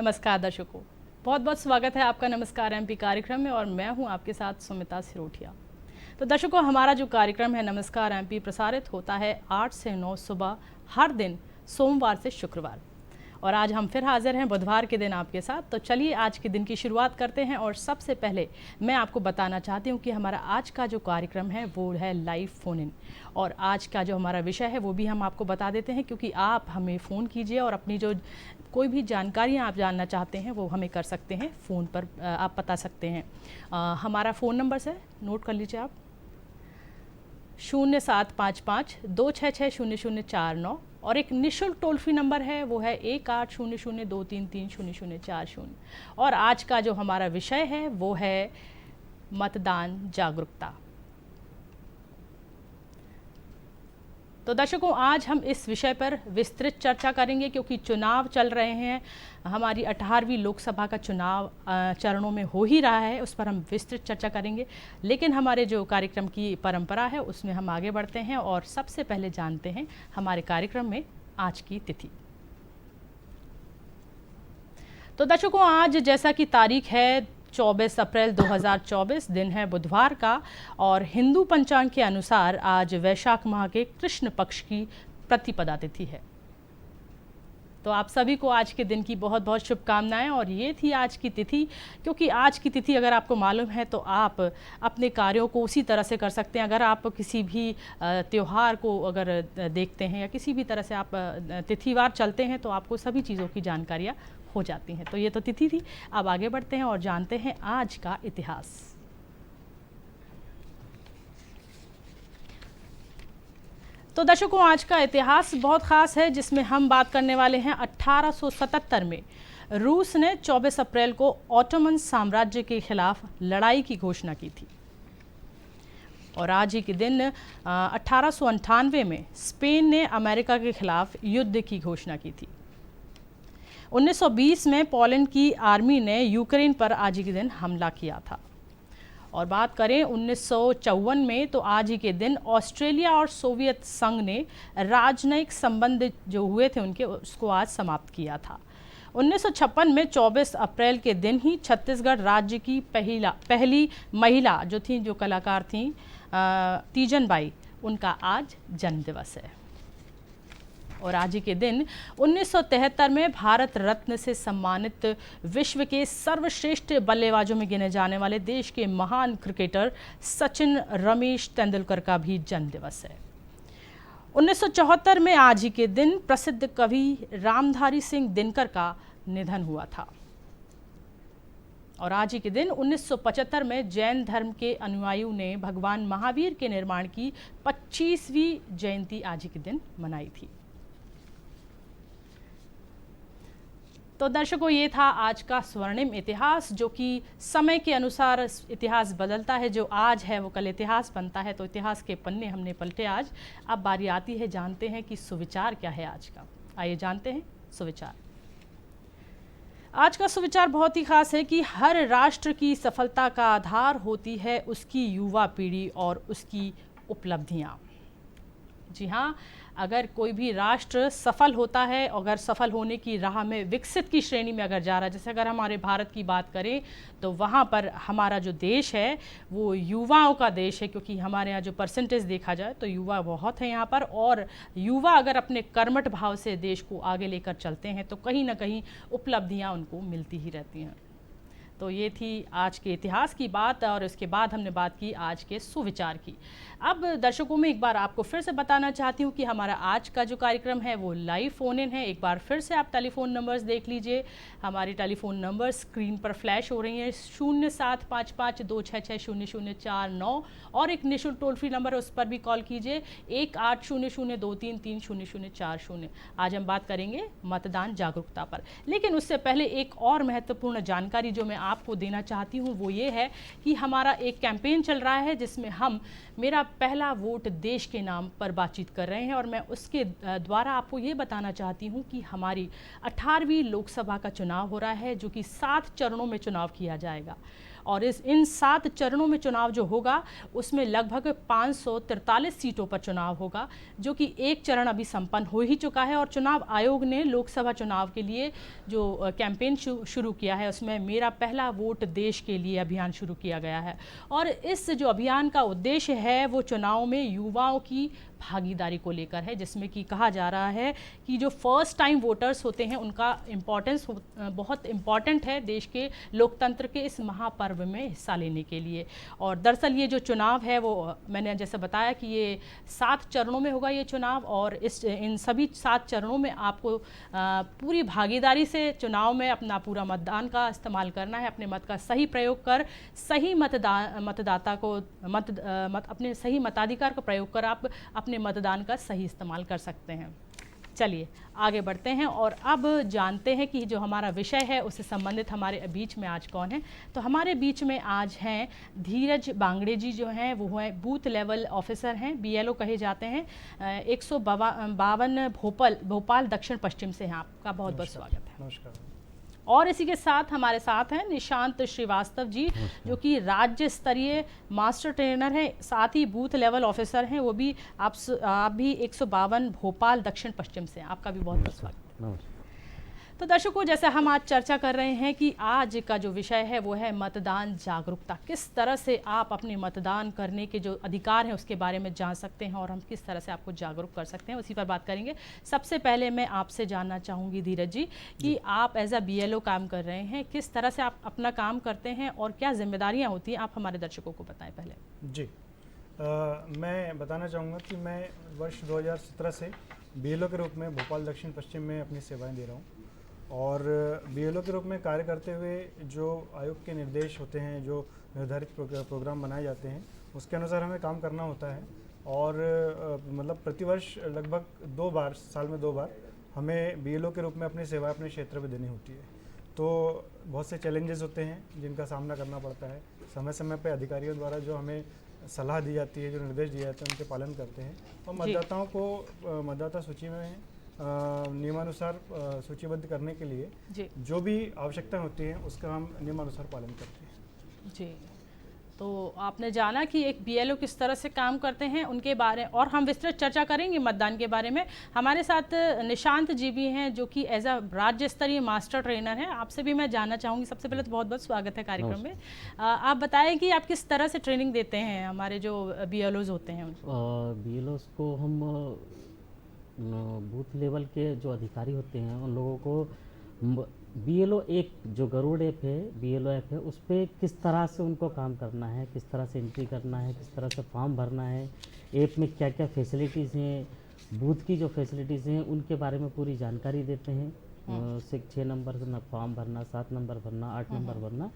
नमस्कार दर्शकों, बहुत बहुत स्वागत है आपका नमस्कार एमपी कार्यक्रम में और मैं हूं आपके साथ सुमिता सिरोठिया। तो दर्शकों, हमारा जो कार्यक्रम है नमस्कार एमपी प्रसारित होता है 8 से 9 सुबह हर दिन सोमवार से शुक्रवार। और आज हम फिर हाजिर हैं बुधवार के दिन आपके साथ। तो चलिए आज के दिन की शुरुआत करते हैं। और सबसे पहले मैं आपको बताना चाहती हूँ कि हमारा आज का जो कार्यक्रम है वो है लाइव फ़ोन इन। और आज का जो हमारा विषय है वो भी हम आपको बता देते हैं, क्योंकि आप हमें फ़ोन कीजिए और अपनी जो कोई भी जानकारियाँ आप जानना चाहते हैं वो हमें कर सकते हैं, फ़ोन पर आप बता सकते हैं। हमारा फ़ोन नंबर है, नोट कर लीजिए आप, 0755-266-0049। और एक निःशुल्क टोल फ्री नंबर है वो है 1800-233-0040। और आज का जो हमारा विषय है वो है मतदान जागरूकता। तो दर्शकों, आज हम इस विषय पर विस्तृत चर्चा करेंगे, क्योंकि चुनाव चल रहे हैं। हमारी 18वीं लोकसभा का चुनाव चरणों में हो ही रहा है, उस पर हम विस्तृत चर्चा करेंगे। लेकिन हमारे जो कार्यक्रम की परंपरा है उसमें हम आगे बढ़ते हैं और सबसे पहले जानते हैं हमारे कार्यक्रम में आज की तिथि। तो दर्शकों, आज जैसा कि तारीख है 24 अप्रैल 2024, दिन है बुधवार का। और हिंदू पंचांग के अनुसार आज वैशाख माह के कृष्ण पक्ष की प्रतिपदा तिथि है। तो आप सभी को आज के दिन की बहुत बहुत शुभकामनाएं। और ये थी आज की तिथि, क्योंकि आज की तिथि अगर आपको मालूम है तो आप अपने कार्यों को उसी तरह से कर सकते हैं। अगर आप किसी भी त्यौहार को अगर देखते हैं या किसी भी तरह से आप तिथिवार चलते हैं तो आपको सभी चीज़ों की जानकारियाँ हो जाती हैं। तो ये तो तिथि थी। अब आगे बढ़ते हैं और जानते हैं आज का इतिहास। तो दर्शकों, आज का इतिहास बहुत ख़ास है, जिसमें हम बात करने वाले हैं 1877 में रूस ने 24 अप्रैल को ऑटोमन साम्राज्य के खिलाफ लड़ाई की घोषणा की थी। और आज ही के दिन 1898 में स्पेन ने अमेरिका के खिलाफ युद्ध की घोषणा की थी। 1920 में पोलैंड की आर्मी ने यूक्रेन पर आज ही के दिन हमला किया था। और बात करें 1954 में, तो आज ही के दिन ऑस्ट्रेलिया और सोवियत संघ ने राजनयिक संबंध जो हुए थे उनके, उसको आज समाप्त किया था। 1956 में 24 अप्रैल के दिन ही छत्तीसगढ़ राज्य की पहली महिला जो थी, जो कलाकार थी तीजन बाई, उनका आज जन्म दिवस है। और आज ही के दिन 1973 में भारत रत्न से सम्मानित विश्व के सर्वश्रेष्ठ बल्लेबाजों में गिने जाने वाले देश के महान क्रिकेटर सचिन रमेश तेंदुलकर का भी जन्म दिवस है। 1974 में आज ही के दिन प्रसिद्ध कवि रामधारी सिंह दिनकर का निधन हुआ था। और आज ही के दिन 1975 में जैन धर्म के अनुयायियों ने भगवान महावीर के निर्माण की 25वीं जयंती आज ही के दिन मनाई थी। तो दर्शकों, ये था आज का स्वर्णिम इतिहास, जो कि समय के अनुसार इतिहास बदलता है। जो आज है वो कल इतिहास बनता है। तो इतिहास के पन्ने हमने पलटे आज। अब बारी आती है, जानते हैं कि सुविचार क्या है आज का। आइए जानते हैं सुविचार। आज का सुविचार बहुत ही खास है कि हर राष्ट्र की सफलता का आधार होती है उसकी युवा पीढ़ी और उसकी उपलब्धियाँ। जी हाँ, अगर कोई भी राष्ट्र सफल होता है, अगर सफल होने की राह में विकसित की श्रेणी में अगर जा रहा है, जैसे अगर हमारे भारत की बात करें तो वहाँ पर हमारा जो देश है वो युवाओं का देश है, क्योंकि हमारे यहाँ जो परसेंटेज देखा जाए तो युवा बहुत है यहाँ पर। और युवा अगर अपने कर्मठ भाव से देश को आगे लेकर चलते हैं तो कहीं ना कहीं उपलब्धियाँ उनको मिलती ही रहती हैं। तो ये थी आज के इतिहास की बात। और इसके बाद हमने बात की आज के सुविचार की। अब दर्शकों में एक बार आपको फिर से बताना चाहती हूँ कि हमारा आज का जो कार्यक्रम है वो लाइव फ़ोन इन है। एक बार फिर से आप टेलीफोन नंबर्स देख लीजिए। हमारी टेलीफोन नंबर स्क्रीन पर फ्लैश हो रही हैं, 0755-266-0049। और एक निःशुल्क टोल फ्री नंबर है, उस पर भी कॉल कीजिए, 1800-233-0040। आज हम बात करेंगे मतदान जागरूकता पर। लेकिन उससे पहले एक और महत्वपूर्ण जानकारी जो मैं आपको देना चाहती हूँ वो ये है कि हमारा एक कैंपेन चल रहा है जिसमें हम मेरा पहला वोट देश के नाम पर बातचीत कर रहे हैं। और मैं उसके द्वारा आपको ये बताना चाहती हूँ कि हमारी 18वीं लोकसभा का चुनाव हो रहा है, जो कि 7 चरणों में चुनाव किया जाएगा। और इन 7 चरणों में चुनाव जो होगा उसमें लगभग 543 सीटों पर चुनाव होगा, जो कि एक चरण अभी संपन्न हो ही चुका है। और चुनाव आयोग ने लोकसभा चुनाव के लिए जो कैंपेन शुरू किया है उसमें मेरा पहला वोट देश के लिए अभियान शुरू किया गया है। और इस जो अभियान का उद्देश्य है वो चुनाव में युवाओं की भागीदारी को लेकर है, जिसमें कि कहा जा रहा है कि जो फर्स्ट टाइम वोटर्स होते हैं उनका इम्पोर्टेंस बहुत इम्पॉर्टेंट है देश के लोकतंत्र के इस महापर्व में हिस्सा लेने के लिए। और दरअसल ये जो चुनाव है वो मैंने जैसे बताया कि ये 7 चरणों में होगा ये चुनाव, और इन सभी 7 चरणों में आपको पूरी भागीदारी से चुनाव में अपना पूरा मतदान का इस्तेमाल करना है। अपने मत का सही प्रयोग कर सही मतदाता को अपने सही मताधिकार का प्रयोग कर आप अपने मतदान का सही इस्तेमाल कर सकते हैं। चलिए आगे बढ़ते हैं और अब जानते हैं कि जो हमारा विषय है उससे संबंधित हमारे बीच में आज कौन है। तो हमारे बीच में आज हैं धीरज बांगड़े जी, जो हैं वो हैं बूथ लेवल ऑफिसर हैं, BLO कहे जाते हैं। 152 भोपाल दक्षिण पश्चिम से हैं। आपका बहुत बहुत स्वागत है। नमस्कार। और इसी के साथ हमारे साथ हैं निशांत श्रीवास्तव जी, जो कि राज्य स्तरीय मास्टर ट्रेनर हैं, साथ ही बूथ लेवल ऑफिसर हैं। वो भी आप भी 152 भोपाल दक्षिण पश्चिम से हैं। आपका भी बहुत बहुत स्वागत है। तो दर्शकों, जैसे हम आज चर्चा कर रहे हैं कि आज का जो विषय है वो है मतदान जागरूकता। किस तरह से आप अपने मतदान करने के जो अधिकार हैं उसके बारे में जान सकते हैं और हम किस तरह से आपको जागरूक कर सकते हैं, उसी पर बात करेंगे। सबसे पहले मैं आपसे जानना चाहूँगी धीरज जी कि आप एज अ BLO काम कर रहे हैं, किस तरह से आप अपना काम करते हैं और क्या जिम्मेदारियाँ होती हैं, आप हमारे दर्शकों को बताएँ पहले। जी, मैं बताना चाहूँगा कि मैं वर्ष 2017 से BLO के रूप में भोपाल दक्षिण पश्चिम में अपनी सेवाएं दे रहा हूँ। और BLO के रूप में कार्य करते हुए जो आयोग के निर्देश होते हैं, जो निर्धारित प्रोग्राम बनाए जाते हैं, उसके अनुसार हमें काम करना होता है। और मतलब प्रतिवर्ष लगभग 2 बार, साल में 2 बार हमें BLO के रूप में अपनी सेवा अपने क्षेत्र में देनी होती है। तो बहुत से चैलेंजेस होते हैं जिनका सामना करना पड़ता है। समय समय पर अधिकारियों द्वारा जो हमें सलाह दी जाती है, जो निर्देश दिए जाते हैं, उनके पालन करते हैं और मतदाताओं को मतदाता सूची में नियमानुसार सूचीबद्ध करने के लिए जो भी आवश्यकता होती है उसका हम नियमानुसार पालन करते हैं। जी, तो आपने जाना कि एक BLO किस तरह से काम करते हैं उनके बारे, और हम विस्तृत चर्चा करेंगे मतदान के बारे में। हमारे साथ निशांत जी भी हैं, जो कि एज अ राज्य स्तरीय मास्टर ट्रेनर हैं। आपसे भी मैं जानना चाहूँगी। सबसे पहले तो बहुत बहुत स्वागत है कार्यक्रम में। आप बताएं कि आप किस तरह से ट्रेनिंग देते हैं हमारे जो BLOs होते हैं उनको। BLOs को हम बूथ लेवल के जो अधिकारी होते हैं उन लोगों को BLO एक जो गरुड़ ऐप है, BLO ऐप है, उस पर किस तरह से उनको काम करना है, किस तरह से एंट्री करना है, किस तरह से फॉर्म भरना है, ऐप में क्या क्या फैसिलिटीज़ हैं, बूथ की जो फैसिलिटीज़ हैं उनके बारे में पूरी जानकारी देते हैं। 6 नंबर से फॉर्म भरना, 7 नंबर भरना, 8 नंबर भरना,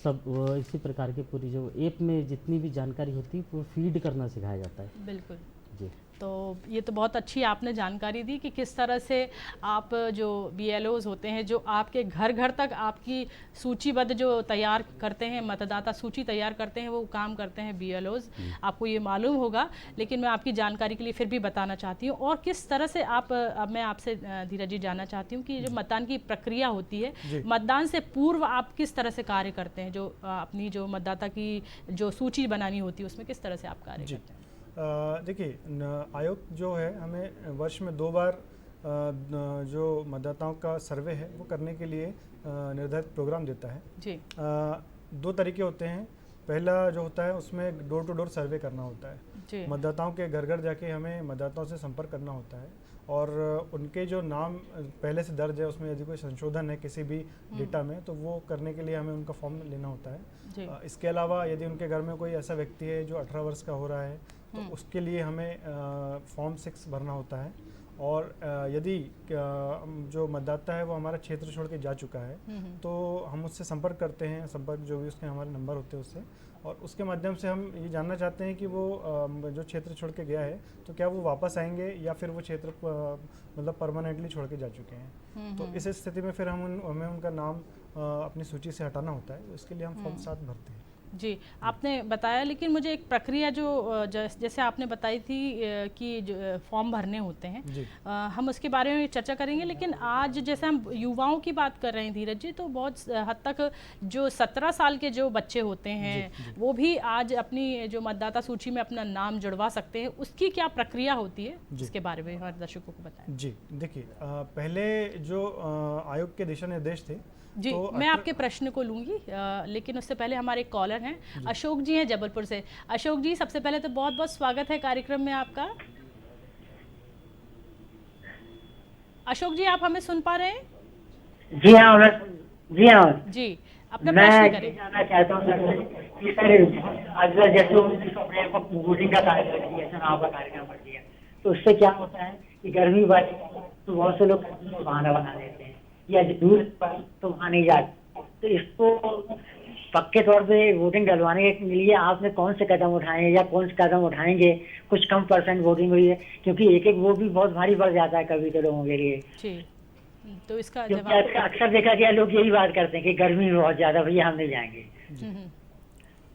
सब इसी प्रकार की पूरी जो ऐप में जितनी भी जानकारी होती है वो फीड करना सिखाया जाता है। बिल्कुल जी। तो ये तो बहुत अच्छी आपने जानकारी दी कि किस तरह से आप जो BLOs होते हैं, जो आपके घर घर तक आपकी सूचीबद्ध जो तैयार करते हैं, मतदाता सूची तैयार करते हैं, वो काम करते हैं BLOs। आपको ये मालूम होगा, लेकिन मैं आपकी जानकारी के लिए फिर भी बताना चाहती हूँ। और किस तरह से आप, अब मैं आपसे धीरज जी जानना चाहती हूँ कि जो मतदान की प्रक्रिया होती है, मतदान से पूर्व आप किस तरह से कार्य करते हैं, जो अपनी जो मतदाता की जो सूची बनानी होती है उसमें किस तरह से आप कार्य करते हैं। देखिए, आयोग जो है हमें वर्ष में 2 बार जो मतदाताओं का सर्वे है वो करने के लिए निर्धारित प्रोग्राम देता है। जी। 2 तरीके होते हैं। पहला जो होता है उसमें डोर टू डोर सर्वे करना होता है। मतदाताओं के घर घर जाके हमें मतदाताओं से संपर्क करना होता है और उनके जो नाम पहले से दर्ज है उसमें यदि कोई संशोधन है किसी भी डेटा में, तो वो करने के लिए हमें उनका फॉर्म लेना होता है। इसके अलावा यदि उनके घर में कोई ऐसा व्यक्ति है जो 18 वर्ष का हो रहा है तो उसके लिए हमें फॉर्म 6 भरना होता है। और यदि जो मतदाता है वो हमारा क्षेत्र छोड़ के जा चुका है तो हम उससे संपर्क करते हैं, संपर्क जो भी उसके हमारे नंबर होते हैं उससे, और उसके माध्यम से हम ये जानना चाहते हैं कि वो जो क्षेत्र छोड़ के गया है तो क्या वो वापस आएंगे या फिर वो क्षेत्र मतलब परमानेंटली छोड़ के जा चुके हैं। तो इस स्थिति में फिर हमें उनका नाम अपनी सूची से हटाना होता है। इसके लिए हम फॉर्म 7 भरते हैं। जी, आपने बताया, लेकिन मुझे एक प्रक्रिया जो जैसे आपने बताई थी कि जो फॉर्म भरने होते हैं, हम उसके बारे में चर्चा करेंगे। लेकिन आज जैसे हम युवाओं की बात कर रहे हैं धीरज जी, तो बहुत हद तक जो 17 साल के जो बच्चे होते हैं वो भी आज अपनी जो मतदाता सूची में अपना नाम जुड़वा सकते हैं। उसकी क्या प्रक्रिया होती है, जिसके बारे में हमारे दर्शकों को बताएं। जी देखिए, पहले जो आयोग के दिशा निर्देश थे जी, तो मैं आपके प्रश्न को लूंगी, लेकिन उससे पहले हमारे एक कॉलर हैं, अशोक जी हैं जबलपुर से। अशोक जी, सबसे पहले तो बहुत बहुत स्वागत है कार्यक्रम में आपका। अशोक जी, आप हमें सुन पा रहे हैं? जी हाँ, जी हाँ जी, अपना प्रश्न करें। मैं जानना चाहता हूँ कि सर आज जैसे 19 अप्रैल को वोटिंग का कार्यक्रम किया, चुनाव का कार्यक्रम कर दिया, तो उससे क्या होता है कि गर्मी वाली तो बहुत से लोग बहाना बना देते हैं, या दूर तो वहाँ नहीं जाते। तो इसको पक्के तौर पे वोटिंग डलवाने के लिए आपने कौन से कदम उठाए हैं या कौन से कदम उठाएंगे? कुछ कम % वोटिंग हुई है, क्योंकि एक एक वोट भी बहुत भारी पड़ जाता है कभी तो लोगों के लिए। जी, तो इसका जवाब अक्सर देखा गया, लोग यही बात करते हैं कि गर्मी बहुत ज्यादा, भैया हम नहीं जाएंगे।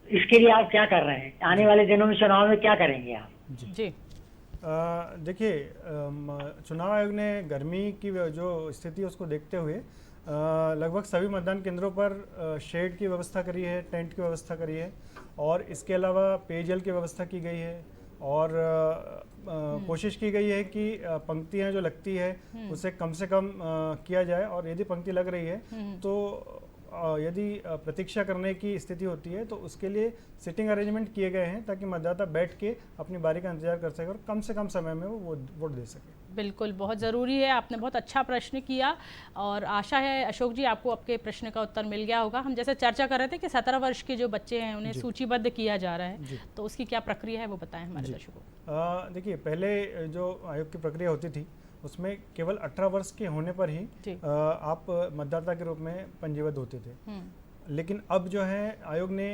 इसके लिए आप क्या कर रहे हैं? आने वाले दिनों में चुनाव में क्या करेंगे आप? जी देखिए, चुनाव आयोग ने गर्मी की जो स्थिति है उसको देखते हुए लगभग सभी मतदान केंद्रों पर शेड की व्यवस्था करी है, टेंट की व्यवस्था करी है, और इसके अलावा पेयजल की व्यवस्था की गई है, और कोशिश की गई है कि पंक्तियां जो लगती है उसे कम से कम किया जाए, और यदि पंक्ति लग रही है तो यदि प्रतीक्षा करने की स्थिति होती है तो उसके लिए सिटिंग अरेंजमेंट किए गए हैं, ताकि मतदाता बैठ के अपनी बारी का इंतजार कर सके और कम से कम समय में वो वोट दे सके। बिल्कुल, बहुत ज़रूरी है। आपने बहुत अच्छा प्रश्न किया, और आशा है अशोक जी आपको आपके प्रश्न का उत्तर मिल गया होगा। हम जैसे चर्चा कर रहे थे कि 17 वर्ष के जो बच्चे हैं उन्हें सूचीबद्ध किया जा रहा है, तो उसकी क्या प्रक्रिया है वो बताएं हमारे दर्शकों को। देखिए, पहले जो आयोग की प्रक्रिया होती थी उसमें केवल 18 वर्ष के होने पर ही आप मतदाता के रूप में पंजीबद्ध होते थे। लेकिन अब जो है आयोग ने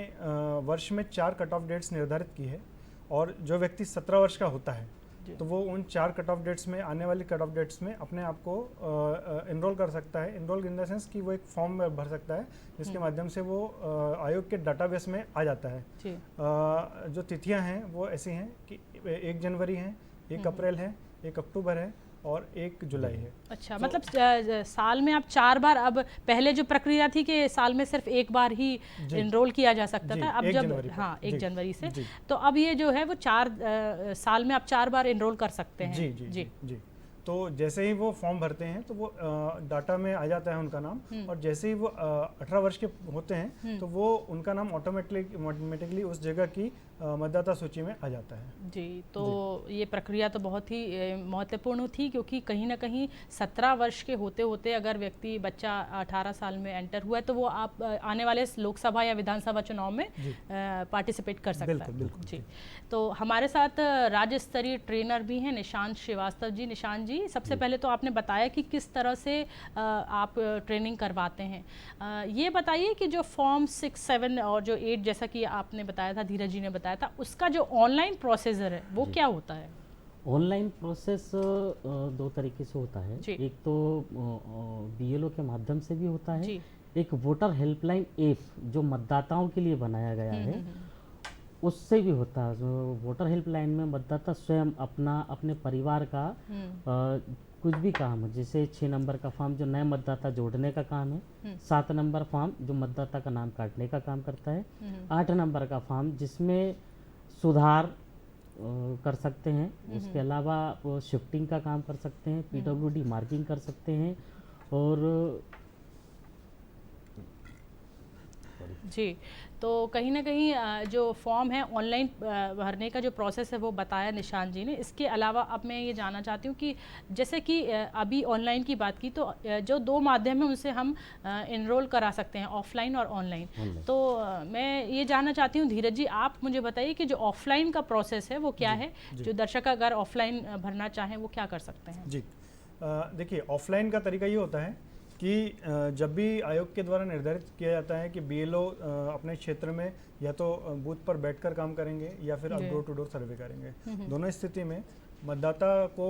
वर्ष में 4 कट ऑफ डेट्स निर्धारित की है, और जो व्यक्ति 17 वर्ष का होता है तो वो उन 4 कट ऑफ डेट्स में, आने वाली कट ऑफ डेट्स में अपने आप को इनरोल कर सकता है। इनरोल इन द सेंस कि वो एक फॉर्म भर सकता है जिसके माध्यम से वो आयोग के डाटाबेस में आ जाता है। जो तिथियां हैं वो ऐसी हैं कि 1 जनवरी है, 1 अप्रैल है, 1 अक्टूबर है और 1 जुलाई है। अच्छा, मतलब साल में आप 4 बार, अब पहले जो प्रक्रिया थी कि साल में सिर्फ 1 बार ही इनरोल किया जा सकता था, अब जब 1 जनवरी से, तो अब ये जो है वो 4 साल में आप 4 बार इनरोल कर सकते हैं। जी जी जी जी। तो जैसे ही वो फॉर्म भरते हैं तो वो डाटा में आ जाता है उनका नाम, और जैसे ही वो 18 वर्ष के होते हैं तो वो उनका नाम ऑटोमेटिकली उस जगह की मतदाता सूची में आ जाता है। जी, तो ये प्रक्रिया तो बहुत ही महत्वपूर्ण थी, क्योंकि कहीं ना कहीं 17 वर्ष के होते होते अगर बच्चा 18 साल में एंटर हुआ है तो वो आप आने वाले लोकसभा या विधानसभा चुनाव में पार्टिसिपेट कर सकता है। बिल्कुल। जी, तो हमारे साथ राज्य स्तरीय ट्रेनर भी हैं निशांत श्रीवास्तव जी। निशांत जी, सबसे पहले तो आपने बताया कि किस तरह से आप ट्रेनिंग करवाते हैं। ये बताइए कि जो फॉर्म 6, 7 और जो 8 जैसा कि आपने बताया था, धीरज जी ने बताया था, उसका जो ऑनलाइन प्रोसीजर है वो क्या होता है? ऑनलाइन प्रोसेस 2 तरीके से होता है। एक तो BLO के माध्यम से भी होता है, एक वोटर हेल्पलाइन ऐप जो मतदाताओं के लिए बनाया गया है उससे भी होता है। जो वोटर हेल्पलाइन में मतदाता स्वयं अपने परिवार का कुछ भी काम है, जैसे 6 नंबर का फॉर्म जो नए मतदाता जोड़ने का काम है, 7 नंबर फॉर्म जो मतदाता का नाम काटने का काम करता है, 8 नंबर का फॉर्म जिसमें सुधार कर सकते हैं, उसके अलावा शिफ्टिंग का काम कर सकते हैं, PWD मार्किंग कर सकते हैं, और जी, तो कहीं ना कहीं जो फॉर्म है ऑनलाइन भरने का जो प्रोसेस है वो बताया निशांत जी ने। इसके अलावा अब मैं ये जानना चाहती हूँ कि जैसे कि अभी ऑनलाइन की बात की, तो जो 2 माध्यम है उनसे हम इनरोल करा सकते हैं, ऑफलाइन और ऑनलाइन। तो मैं ये जानना चाहती हूँ धीरज जी, आप मुझे बताइए कि जो ऑफलाइन का प्रोसेस है वो क्या है, जो दर्शक अगर ऑफलाइन भरना चाहें वो क्या कर सकते हैं? जी, देखिए, ऑफलाइन का तरीका ये होता है कि जब भी आयोग के द्वारा निर्धारित किया जाता है कि BLO अपने क्षेत्र में या तो बूथ पर बैठकर काम करेंगे या फिर डोर टू डोर सर्वे करेंगे, दोनों स्थिति में मतदाता को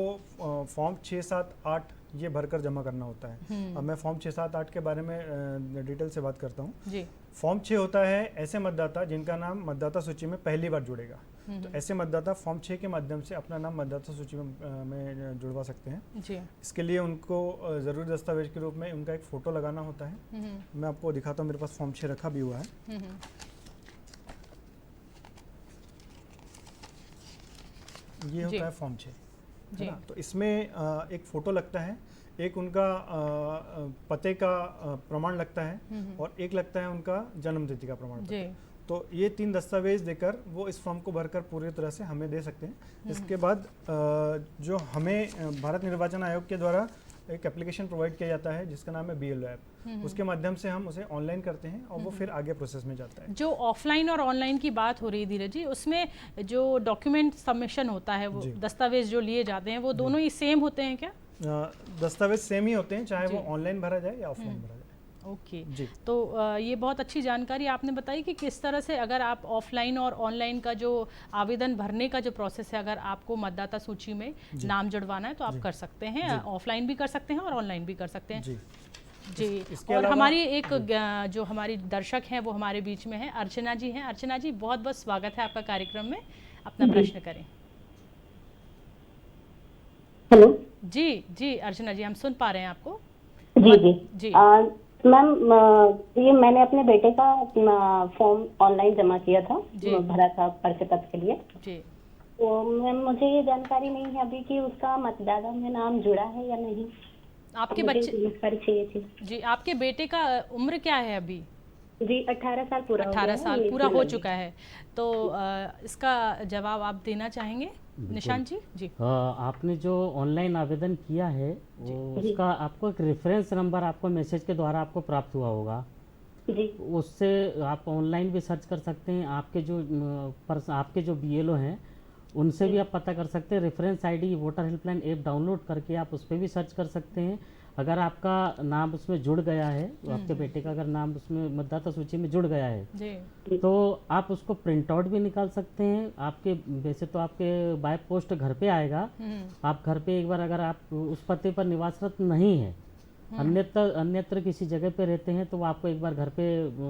फॉर्म 6, 7, 8 ये भरकर जमा करना होता है। अब मैं फॉर्म 6, 7, 8 के बारे में डिटेल से बात करता हूँ। फॉर्म 6 होता है ऐसे मतदाता जिनका नाम मतदाता सूची में पहली बार जुड़ेगा। तो ऐसे मतदाता फॉर्म 6 के माध्यम से अपना नाम मतदाता सूची में जुड़वा सकते हैं जी। इसके लिए उनको ज़रूरी दस्तावेज के रूप में उनका एक फ़ोटो लगाना होता है। मैं आपको दिखाता हूँ, मेरे पास फॉर्म 6 रखा भी हुआ है। ये होता है फॉर्म 6 जी। तो इसमें एक फ़ोटो लगता है, एक उनका पते का प्रमाण लगता है और एक लगता है उनका जन्म तिथि का प्रमाण पत्र। तो ये 3 दस्तावेज देकर वो इस फॉर्म को भरकर पूरी तरह से हमें दे सकते हैं। इसके बाद जो हमें भारत निर्वाचन आयोग के द्वारा एक एप्लीकेशन प्रोवाइड किया जाता है जिसका नाम है BLO ऐप। उसके माध्यम से हम उसे ऑनलाइन करते हैं और वो फिर आगे प्रोसेस में जाता है। जो ऑफलाइन और ऑनलाइन की बात हो रही है धीरज जी, उसमें जो डॉक्यूमेंट सबमिशन होता है, वो दस्तावेज जो लिए जाते हैं वो दोनों ही सेम होते हैं क्या? दस्तावेज सेम ही होते हैं, चाहे वो ऑनलाइन भरा जाए या ऑफलाइन भरा जाए। ओके तो ये बहुत अच्छी जानकारी आपने बताई कि किस तरह से अगर आप ऑफलाइन और ऑनलाइन का जो आवेदन भरने का जो प्रोसेस है, अगर आपको मतदाता सूची में नाम जुड़वाना है तो आप कर सकते हैं, ऑफलाइन भी कर सकते हैं और ऑनलाइन भी कर सकते हैं जी। और हमारी एक जो हमारी दर्शक हैं वो हमारे बीच में है, अर्चना जी हैं। अर्चना जी, बहुत बहुत स्वागत है आपका कार्यक्रम में, अपना प्रश्न करें। हेलो जी जी अर्चना जी, हम सुन पा रहे हैं आपको। जी जी जी मैम, ये मैंने अपने बेटे का फॉर्म ऑनलाइन जमा किया था, भरा था परिचय पत्र के लिए जी। तो मैम मुझे ये जानकारी नहीं है अभी कि उसका मतदाता में नाम जुड़ा है या नहीं। आपके बच्चे चाहिए थी जी। आपके बेटे का उम्र क्या है अभी? जी 18 साल पूरा 18 साल पूरा हो चुका है। तो इसका जवाब आप देना चाहेंगे निशांत जी? जी आपने जो ऑनलाइन आवेदन किया है उसका आपको एक रेफरेंस नंबर आपको मैसेज के द्वारा आपको प्राप्त हुआ होगा जी। उससे आप ऑनलाइन भी सर्च कर सकते हैं। आपके जो BLO हैं उनसे भी आप पता कर सकते हैं। Reference ID voter helpline app download करके आप उस पर भी सर्च कर सकते हैं। अगर आपका नाम उसमें जुड़ गया है, तो आपके बेटे का अगर नाम उसमें मतदाता सूची में जुड़ गया है तो आप उसको प्रिंट आउट भी निकाल सकते हैं। आपके वैसे तो आपके बाय पोस्ट घर पे आएगा, आप घर पे एक बार, अगर आप उस पते पर निवासरत नहीं है, अन्यत्र किसी जगह पे रहते हैं, तो आपको एक बार घर पे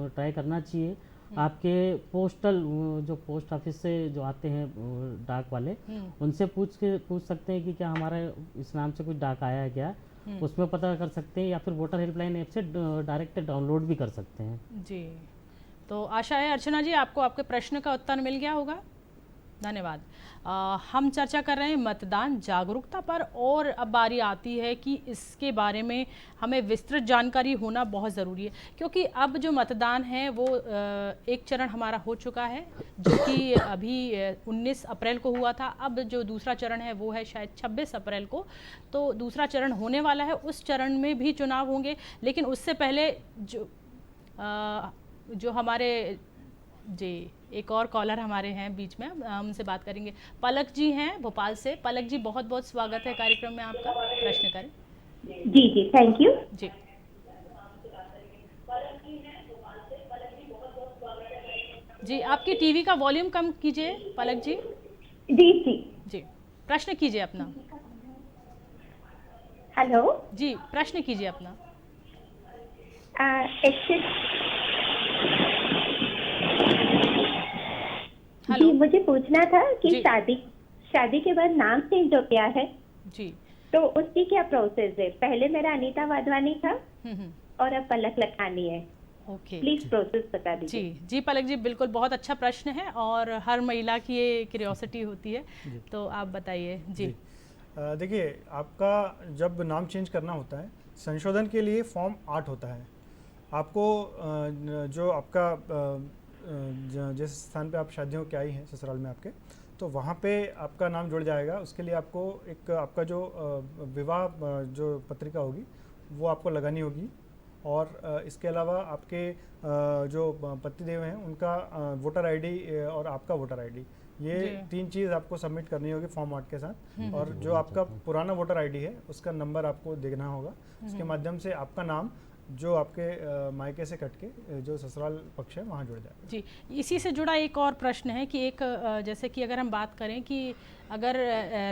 ट्राई करना चाहिए। आपके पोस्टल जो पोस्ट ऑफिस से जो आते हैं डाक वाले, उनसे पूछ सकते हैं कि क्या हमारा इस नाम से कुछ डाक आया है क्या, उसमें पता कर सकते हैं, या फिर वोटर हेल्पलाइन ऐप से डायरेक्ट डाउनलोड भी कर सकते हैं जी। तो आशा है अर्चना जी आपको आपके प्रश्न का उत्तर मिल गया होगा। धन्यवाद। हम चर्चा कर रहे हैं मतदान जागरूकता पर, और अब बारी आती है कि इसके बारे में हमें विस्तृत जानकारी होना बहुत ज़रूरी है, क्योंकि अब जो मतदान है वो एक चरण हमारा हो चुका है जो कि अभी 19 अप्रैल को हुआ था। अब जो दूसरा चरण है वो है शायद 26 अप्रैल को। तो दूसरा चरण होने वाला है, उस चरण में भी चुनाव होंगे, लेकिन उससे पहले जो हमारे जी एक और कॉलर हमारे हैं बीच में, हम उनसे बात करेंगे। पलक जी हैं भोपाल से। पलक जी, बहुत बहुत स्वागत है कार्यक्रम में आपका, प्रश्न करें। जी जी थैंक यू जी। जी आपकी टीवी का वॉल्यूम कम कीजिए पलक जी। जी जी जी प्रश्न कीजिए अपना। हेलो जी प्रश्न कीजिए अपना। जी मुझे पूछना था कि शादी के बाद नाम चेंज हो गया है जी, तो उसकी क्या प्रोसेस है? पहले मेरा अनीता वाधवानी था और अब पलक लखानी है। ओके प्लीज प्रोसेस बता दीजिए। जी जी पलक जी, बिल्कुल बहुत अच्छा प्रश्न है और हर महिला की ये क्यूरियोसिटी होती है, तो आप बताइए जी। देखिए, आपका जब नाम चेंज करना होता है, संशोधन के लिए फॉर्म 8 होता है। आपको जो आपका जिस स्थान पे आप शादियों के आई हैं ससुराल में आपके, तो वहाँ पे आपका नाम जुड़ जाएगा। उसके लिए आपको एक आपका जो विवाह जो पत्रिका होगी वो आपको लगानी होगी, और इसके अलावा आपके जो पतिदेव हैं उनका वोटर आईडी और आपका वोटर आईडी, ये 3 चीज़ आपको सबमिट करनी होगी फॉर्म 8 के साथ। और जो आपका पुराना वोटर आईडी है उसका नंबर आपको देखना होगा। इसके माध्यम से आपका नाम जो आपके मायके से कट के जो ससुराल पक्ष है वहाँ जुड़ जाएगा। जी, इसी से जुड़ा एक और प्रश्न है कि एक जैसे कि अगर हम बात करें कि अगर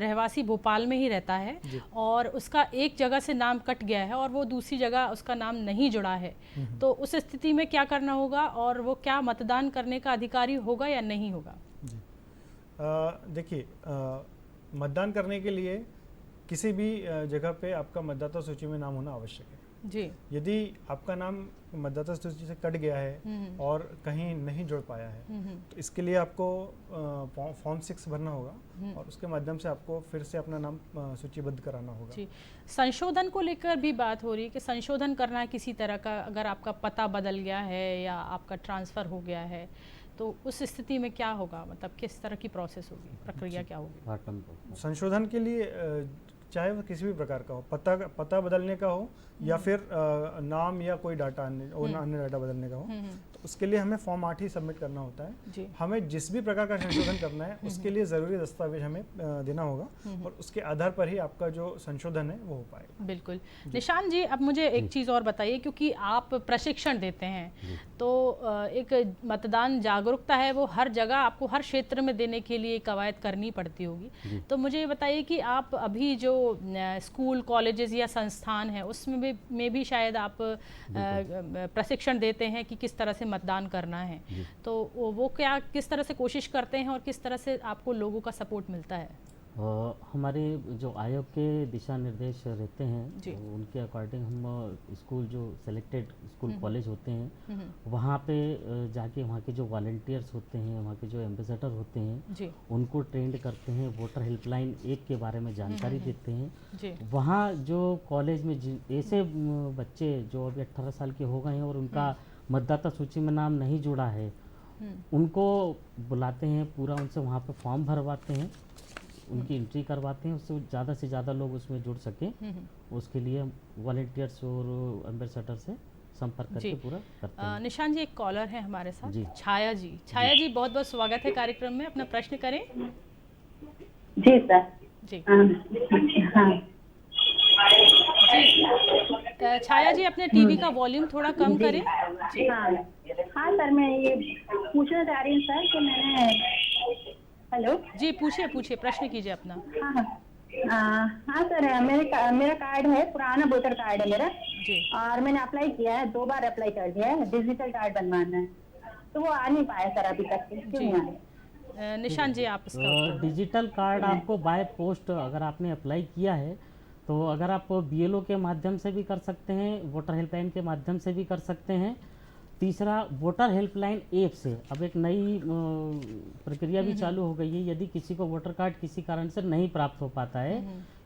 रहवासी भोपाल में ही रहता है और उसका एक जगह से नाम कट गया है और वो दूसरी जगह उसका नाम नहीं जुड़ा है, तो उस स्थिति में क्या करना होगा और वो क्या मतदान करने का अधिकारी होगा या नहीं होगा? जी, देखिए, मतदान करने के लिए किसी भी जगह पे आपका मतदाता सूची में नाम होना आवश्यक है जी। यदि आपका नाम मतदाता सूची से कट गया है और कहीं नहीं जुड़ पाया है तो इसके लिए आपको फॉर्म 6 भरना होगा और उसके माध्यम से आपको फिर से अपना नाम सूचीबद्ध कराना होगा। जी, संशोधन को लेकर भी बात हो रही है कि संशोधन करना है किसी तरह का, अगर आपका पता बदल गया है या आपका ट्रांसफ़र हो गया है तो उस स्थिति में क्या होगा, मतलब किस तरह की प्रोसेस होगी, प्रक्रिया क्या होगी? संशोधन के लिए चाहे वो किसी भी प्रकार का हो, पता बदलने का हो या फिर नाम या कोई डाटा अन्य डाटा बदलने का हो, तो उसके लिए हमें फॉर्म 8 ही सबमिट करना होता है। हमें जिस भी प्रकार का संशोधन करना है उसके लिए ज़रूरी दस्तावेज हमें देना होगा और उसके आधार पर ही आपका जो संशोधन है वो हो पाएगा। बिल्कुल। निशान जी, अब मुझे एक चीज़ और बताइए, क्योंकि आप प्रशिक्षण देते हैं तो एक मतदान जागरूकता है वो हर जगह आपको हर क्षेत्र में देने के लिए कवायद करनी पड़ती होगी, तो मुझे ये बताइए कि आप अभी जो स्कूल कॉलेजेस या संस्थान है उसमें भी शायद आप प्रशिक्षण देते हैं कि किस तरह से मतदान करना है, तो वो क्या किस तरह से कोशिश करते हैं और किस तरह से आपको लोगों का सपोर्ट मिलता है? हमारे जो आयोग के दिशा निर्देश रहते हैं तो उनके अकॉर्डिंग हम स्कूल जो सेलेक्टेड स्कूल कॉलेज होते हैं वहाँ पे जाके वहाँ के जो वॉलंटियर्स होते हैं, वहाँ के जो एम्बेसडर होते हैं उनको ट्रेंड करते हैं, वोटर हेल्पलाइन 1 के बारे में जानकारी देते हैं। वहाँ जो कॉलेज में ऐसे बच्चे जो अभी 18 साल के हो गए हैं और उनका मतदाता सूची में नाम नहीं जुड़ा है उनको बुलाते हैं, पूरा उनसे वहाँ पे फॉर्म भरवाते हैं, उनकी एंट्री करवाते हैं, उससे ज़्यादा से ज़्यादा लोग उसमें जुड़ सकें, उसके लिए वॉलंटियर्स और एम्बेसडर से संपर्क करके पूरा करते हैं। निशान जी, एक कॉलर है हमारे साथ, छाया जी। छाया जी, बहुत बहुत स्वागत है कार्यक्रम में, अपना प्रश्न करें। जी सर। जी हाँ। छाया जी, अपने टीवी का वॉल्यूम थोड़ा कम करें। हाँ सर, मैं ये पूछना चाह रही हूँ सर कि मैंने हेलो जी, पूछिए प्रश्न कीजिए अपना। हाँ सर, मेरा कार्ड है, पुराना वोटर कार्ड है मेरा जी, और मैंने अप्लाई किया है, 2 बार अप्लाई कर दिया है, डिजिटल कार्ड बनवाना है, तो वो आ नहीं पाया सर अभी तक, क्यों नहीं आया? निशान जी, आप इसका डिजिटल कार्ड आपको बाय पोस्ट अगर आपने अप्लाई किया है तो अगर आप BLO के माध्यम से भी कर सकते हैं, वोटर हेल्पलाइन के माध्यम से भी कर सकते हैं। तीसरा, वोटर हेल्पलाइन ऐप से अब एक नई प्रक्रिया भी चालू हो गई है, यदि किसी को वोटर कार्ड किसी कारण से नहीं प्राप्त हो पाता है,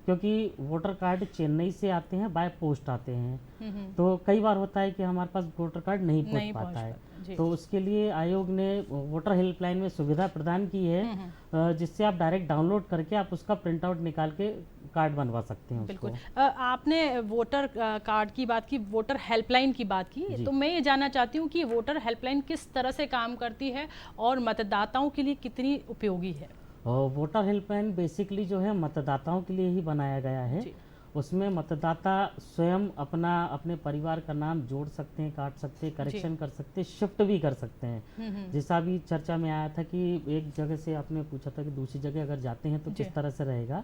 क्योंकि वोटर कार्ड चेन्नई से आते हैं, बाय पोस्ट आते हैं, तो कई बार होता है कि हमारे पास वोटर कार्ड नहीं पहुंच पाता है, तो उसके लिए आयोग ने वोटर हेल्पलाइन में सुविधा प्रदान की है जिससे आप डायरेक्ट डाउनलोड करके आप उसका प्रिंट आउट निकाल के कार्ड बनवा सकते हैं। बिल्कुल। आपने वोटर कार्ड की बात की, वोटर हेल्पलाइन की बात की, तो मैं ये जानना चाहती हूँ कि वोटर हेल्पलाइन किस तरह से काम करती है और मतदाताओं के लिए कितनी उपयोगी है? वोटर हेल्पलाइन बेसिकली जो है मतदाताओं के लिए ही बनाया गया है। उसमें मतदाता स्वयं अपने परिवार का नाम जोड़ सकते हैं, काट सकते हैं, करेक्शन कर सकते हैं, शिफ्ट भी कर सकते हैं। जैसा अभी चर्चा में आया था कि एक जगह से आपने पूछा था कि दूसरी जगह अगर जाते हैं तो किस तरह से रहेगा,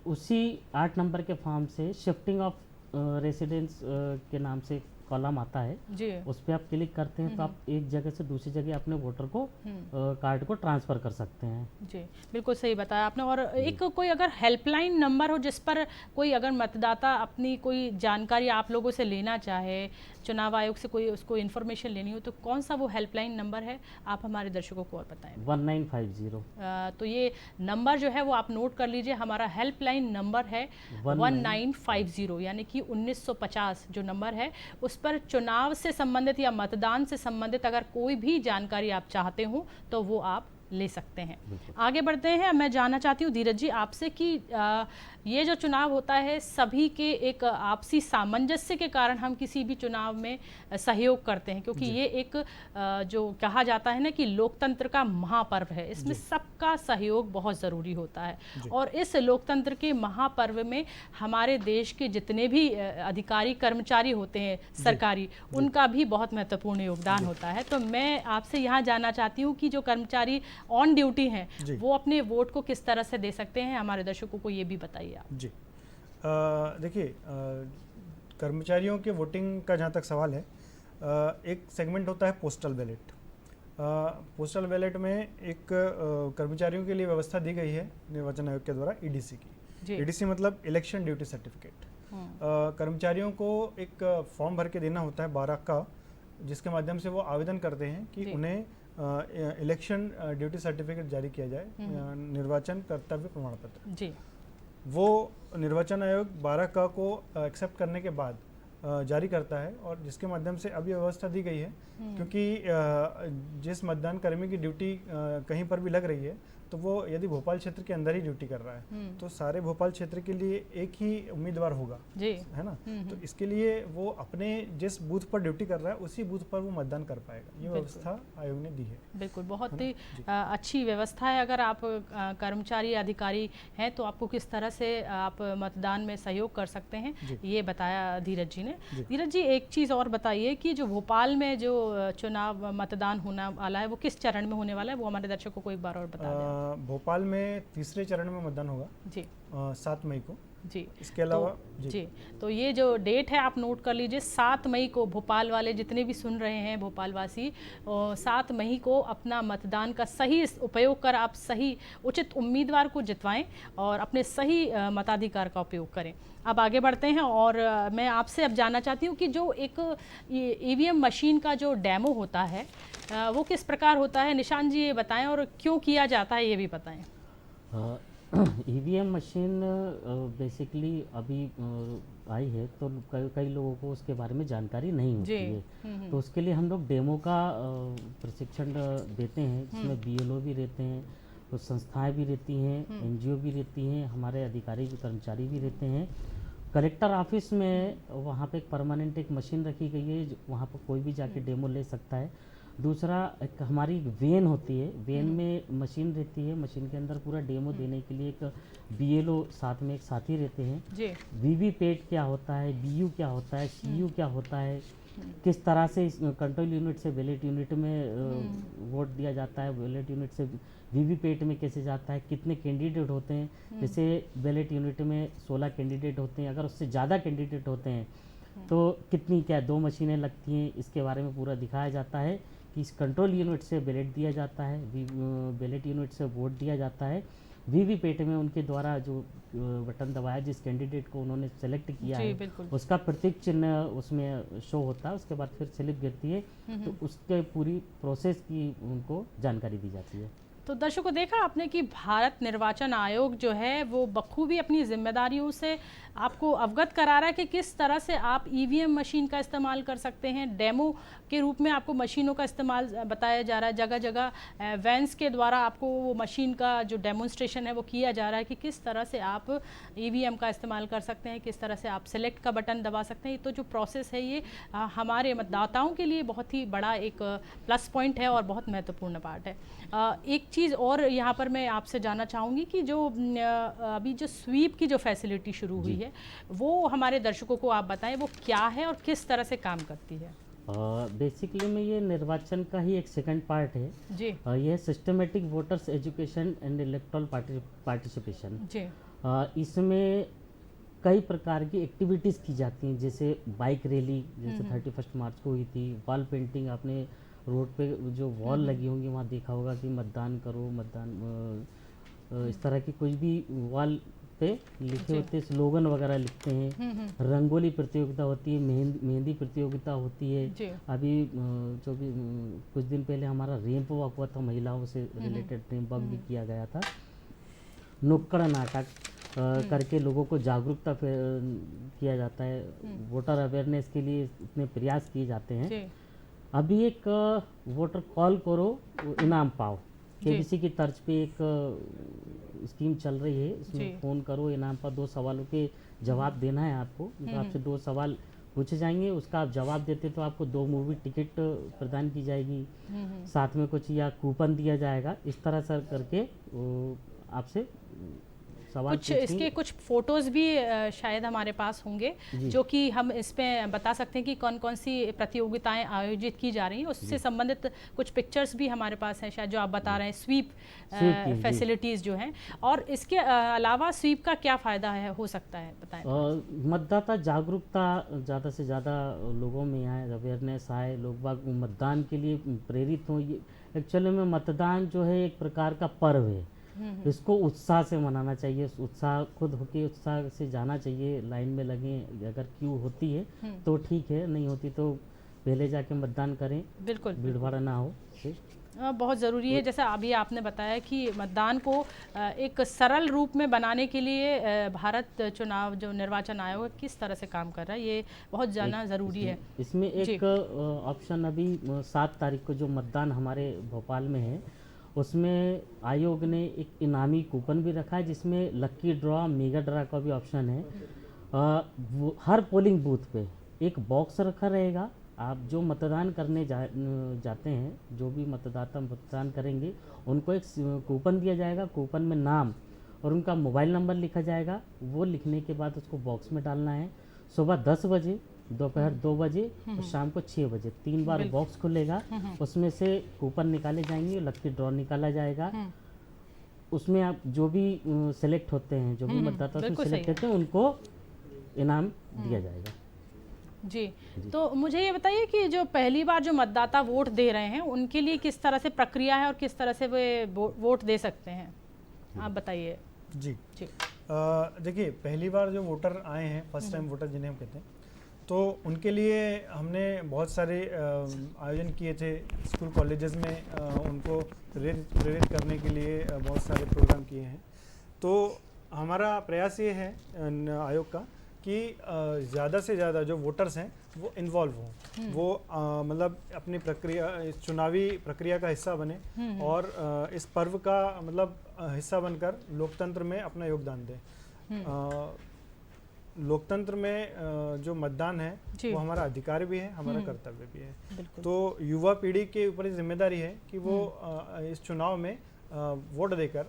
उसी 8 नंबर के फॉर्म से शिफ्टिंग ऑफ रेसिडेंस के नाम से कॉलम आता है, उस पर आप क्लिक करते हैं तो आप एक जगह से दूसरी जगह अपने वोटर को कार्ड को ट्रांसफ़र कर सकते हैं। जी, बिल्कुल सही बताया आपने। और एक कोई अगर हेल्पलाइन नंबर हो जिस पर कोई अगर मतदाता अपनी कोई जानकारी आप लोगों से लेना चाहे, चुनाव आयोग से कोई उसको इन्फॉर्मेशन लेनी हो, तो कौन सा वो हेल्पलाइन नंबर है, आप हमारे दर्शकों को और बताएं। 1950। तो ये नंबर जो है वो आप नोट कर लीजिए, हमारा हेल्पलाइन नंबर है 1950, यानी कि 1950 जो नंबर है, उस पर चुनाव से संबंधित या मतदान से संबंधित अगर कोई भी जानकारी आप चाहते हो तो वो आप ले सकते हैं। आगे बढ़ते हैं। मैं जानना चाहती हूँ धीरज जी आपसे कि ये जो चुनाव होता है सभी के एक आपसी सामंजस्य के कारण हम किसी भी चुनाव में सहयोग करते हैं, क्योंकि ये एक जो कहा जाता है ना कि लोकतंत्र का महापर्व है, इसमें सबका सहयोग बहुत ज़रूरी होता है। और इस लोकतंत्र के महापर्व में हमारे देश के जितने भी अधिकारी कर्मचारी होते हैं सरकारी, उनका भी बहुत महत्वपूर्ण योगदान होता है। तो मैं आपसे यहाँ जानना चाहती हूँ कि जो कर्मचारी ऑन ड्यूटी हैं वो अपने वोट को किस तरह से दे सकते हैं, हमारे दर्शकों को ये भी बताइए आप। जी देखिए, कर्मचारियों के वोटिंग का जहाँ तक सवाल है, एक सेगमेंट होता है पोस्टल बैलेट। पोस्टल बैलेट में एक कर्मचारियों के लिए व्यवस्था दी गई है निर्वाचन आयोग के द्वारा ईडीसी की। ईडीसी मतलब इलेक्शन ड्यूटी सर्टिफिकेट। कर्मचारियों को एक फॉर्म भर के देना होता है 12 का, जिसके माध्यम से वो आवेदन करते हैं कि उन्हें इलेक्शन ड्यूटी सर्टिफिकेट जारी किया जाए, निर्वाचन कर्तव्य प्रमाण पत्र जी। वो निर्वाचन आयोग 12 का को एक्सेप्ट करने के बाद जारी करता है, और जिसके माध्यम से अब ये व्यवस्था दी गई है क्योंकि जिस मतदान कर्मी की ड्यूटी कहीं पर भी लग रही है तो वो यदि भोपाल क्षेत्र के अंदर ही ड्यूटी कर रहा है तो सारे भोपाल क्षेत्र के लिए एक ही उम्मीदवार होगा जी, है ना। तो इसके लिए वो अपने जिस बूथ पर ड्यूटी कर रहा है उसी बूथ पर वो मतदान कर पाएगा। ये व्यवस्था आयोग ने दी है। बिल्कुल, बहुत ही अच्छी व्यवस्था है। अगर आप कर्मचारी अधिकारी हैं तो आपको किस तरह से आप मतदान में सहयोग कर सकते हैं, ये बताया धीरज जी ने। धीरज जी, एक चीज़ और बताइए कि जो भोपाल में जो चुनाव मतदान होने वाला है वो किस चरण में होने वाला है, वो हमारे दर्शकों को एक बार और बता दें। भोपाल में तीसरे चरण में मतदान होगा जी, 7 मई को जी। इसके अलावा जी, तो ये जो डेट है आप नोट कर लीजिए, 7 मई को भोपाल वाले जितने भी सुन रहे हैं भोपाल वासी, 7 मई को अपना मतदान का सही उपयोग कर आप सही उचित उम्मीदवार को जितवाएं और अपने सही मताधिकार का उपयोग करें। अब आगे बढ़ते हैं और मैं आपसे अब जानना चाहती हूँ कि जो एक ईवीएम मशीन का जो डेमो होता है वो किस प्रकार होता है, निशान जी ये बताएं, और क्यों किया जाता है ये भी बताएं। ईवीएम मशीन बेसिकली अभी आई है तो कई लोगों को उसके बारे में जानकारी नहीं होती है, तो उसके लिए हम लोग डेमो का प्रशिक्षण देते हैं, जिसमें बीएलओ भी रहते हैं, तो संस्थाएं भी रहती हैं, एनजीओ भी रहती हैं, हमारे अधिकारी भी कर्मचारी भी रहते हैं। कलेक्टर ऑफिस में वहाँ पे एक परमानेंट एक मशीन रखी गई है, वहाँ पर कोई भी जाके डेमो ले सकता है। दूसरा एक हमारी वेन होती है, वेन में मशीन रहती है, मशीन के अंदर पूरा डेमो देने के लिए एक बीएलओ साथ में एक साथी रहते हैं। वीवीपैट क्या होता है, बीयू क्या होता है, सीयू क्या होता है, किस तरह से कंट्रोल यूनिट से बैलेट यूनिट में वोट दिया जाता है, बैलेट यूनिट से वीवीपैट में कैसे जाता है, कितने कैंडिडेट होते हैं, जैसे बैलेट यूनिट में 16 कैंडिडेट होते हैं, अगर उससे ज़्यादा कैंडिडेट होते हैं तो कितनी क्या 2 मशीनें लगती हैं, इसके बारे में पूरा दिखाया जाता है कि इस कंट्रोल यूनिट से बैलेट दिया जाता है, बैलेट यूनिट से वोट दिया जाता है, वीवीपैट में उनके द्वारा जो बटन दबाया जिस कैंडिडेट को उन्होंने सेलेक्ट किया है उसका प्रतीक चिन्ह उसमें शो होता है, उसके बाद फिर स्लिप गिरती है, तो उसके पूरी प्रोसेस की उनको जानकारी दी जाती है। तो दर्शकों, देखा आपने कि भारत निर्वाचन आयोग जो है वो बखूबी अपनी जिम्मेदारियों से आपको अवगत करा रहा है कि किस तरह से आप ईवीएम मशीन का इस्तेमाल कर सकते हैं। डेमो के रूप में आपको मशीनों का इस्तेमाल बताया जा रहा है, जगह जगह वैन्स के द्वारा आपको वो मशीन का जो डेमोन्स्ट्रेशन है वो किया जा रहा है कि किस तरह से आप ईवीएम का इस्तेमाल कर सकते हैं, किस तरह से आप सेलेक्ट का बटन दबा सकते हैं। तो जो प्रोसेस है ये हमारे मतदाताओं के लिए बहुत ही बड़ा एक प्लस पॉइंट है और बहुत महत्वपूर्ण पार्ट है। एक चीज़ और यहाँ पर मैं आपसे जानना चाहूँगी कि जो अभी जो स्वीप की जो फैसिलिटी शुरू हुई है वो हमारे दर्शकों को आप बताएं वो क्या है और किस तरह से काम करती है। बेसिकली में ये निर्वाचन का ही एक सेकंड पार्ट है जी। ये systematic voters education and electoral participation जी। इसमें कई प्रकार की एक्टिविटीज़ की जाती हैं, जैसे बाइक रैली जैसे 31 मार्च को हुई थी, वॉल पेंटिंग, आपने रोड पे जो वॉल लगी होंगी वहाँ देखा होगा कि मतदान करो, मतदान, इस तरह की कुछ भी वॉल पे लिखे होते हैं, स्लोगन वगैरह लिखते हैं, रंगोली प्रतियोगिता होती है, मेहंदी प्रतियोगिता होती है। अभी जो भी कुछ दिन पहले हमारा रैंप वॉक हुआ था, महिलाओं से रिलेटेड रैंप वॉक भी किया गया था। नुक्कड़ नाटक करके लोगों को जागरूकता किया जाता है, वोटर अवेयरनेस के लिए इतने प्रयास किए जाते हैं। अभी एक वोटर कॉल करो इनाम पाओ, केबीसी की तर्ज पे एक स्कीम चल रही है, इसमें फ़ोन करो इनाम पर 2 सवालों के जवाब देना है आपको। तो आपसे 2 सवाल पूछे जाएंगे, उसका आप जवाब देते तो आपको 2 मूवी टिकट प्रदान की जाएगी, साथ में कुछ या कूपन दिया जाएगा। इस तरह से करके आपसे सवाल कुछ इसके कुछ फोटोज़ भी शायद हमारे पास होंगे जो कि हम इसमें बता सकते हैं कि कौन कौन सी प्रतियोगिताएं आयोजित की जा रही हैं, उससे संबंधित कुछ पिक्चर्स भी हमारे पास हैं शायद, जो आप बता रहे हैं स्वीप फैसिलिटीज़ जो हैं। और इसके अलावा स्वीप का क्या फ़ायदा है, हो सकता है बताएं। मतदाता जागरूकता ज़्यादा से ज़्यादा लोगों में आए, अवेयरनेस आए, लोग बाग मतदान के लिए प्रेरित हों। ये एक्चुअली में मतदान जो है एक प्रकार का पर्व है, इसको उत्साह से मनाना चाहिए, उत्साह खुद होके उत्साह से जाना चाहिए, लाइन में लगें। अगर क्यू होती है तो ठीक है, नहीं होती तो पहले जाके मतदान करें, बिल्कुल भीड़ भाड़ ना हो। बहुत ज़रूरी है, जैसा अभी आपने बताया कि मतदान को एक सरल रूप में बनाने के लिए भारत चुनाव जो निर्वाचन आयोग किस तरह से काम कर रहा है, ये बहुत जानना ज़रूरी है। इसमें एक ऑप्शन अभी 7 तारीख को जो मतदान हमारे भोपाल में है, उसमें आयोग ने एक इनामी कूपन भी रखा है, जिसमें लक्की ड्रॉ, मेगा ड्रॉ का भी ऑप्शन है। हर पोलिंग बूथ पे एक बॉक्स रखा रहेगा। आप जो मतदान करने जाते हैं, जो भी मतदाता मतदान करेंगे, उनको एक कूपन दिया जाएगा। कूपन में नाम और उनका मोबाइल नंबर लिखा जाएगा। वो लिखने के बाद उसको बॉक्स में डालना है। सुबह 10 बजे, दोपहर 2 बजे और शाम को 6 बजे 3 बार बॉक्स खुलेगा। उसमें से कूपन निकाले जाएंगे, लक्की ड्रॉ निकाला जाएगा। उसमें आप जो भी सेलेक्ट होते हैं, जो भी मतदाता सेलेक्ट होते हैं, उनको इनाम दिया जाएगा। जी, तो मुझे ये बताइए कि जो पहली बार जो मतदाता वोट दे रहे हैं, उनके लिए किस तरह से प्रक्रिया है और किस तरह से वे वोट दे सकते हैं, आप बताइए। जी देखिए, पहली बार जो वोटर आए हैं, फर्स्ट टाइम वोटर जिन्हें हम कहते हैं, तो उनके लिए हमने बहुत सारे आयोजन किए थे स्कूल कॉलेजेस में। उनको प्रेरित करने के लिए बहुत सारे प्रोग्राम किए हैं। तो हमारा प्रयास ये है आयोग का कि ज़्यादा से ज़्यादा जो वोटर्स हैं वो इन्वॉल्व हों, वो मतलब अपनी प्रक्रिया, चुनावी प्रक्रिया का हिस्सा बने और इस पर्व का मतलब हिस्सा बनकर लोकतंत्र में अपना योगदान दें। लोकतंत्र में जो मतदान है वो हमारा अधिकार भी है, हमारा कर्तव्य भी है। तो युवा पीढ़ी के ऊपर जिम्मेदारी है कि वो इस चुनाव में वोट देकर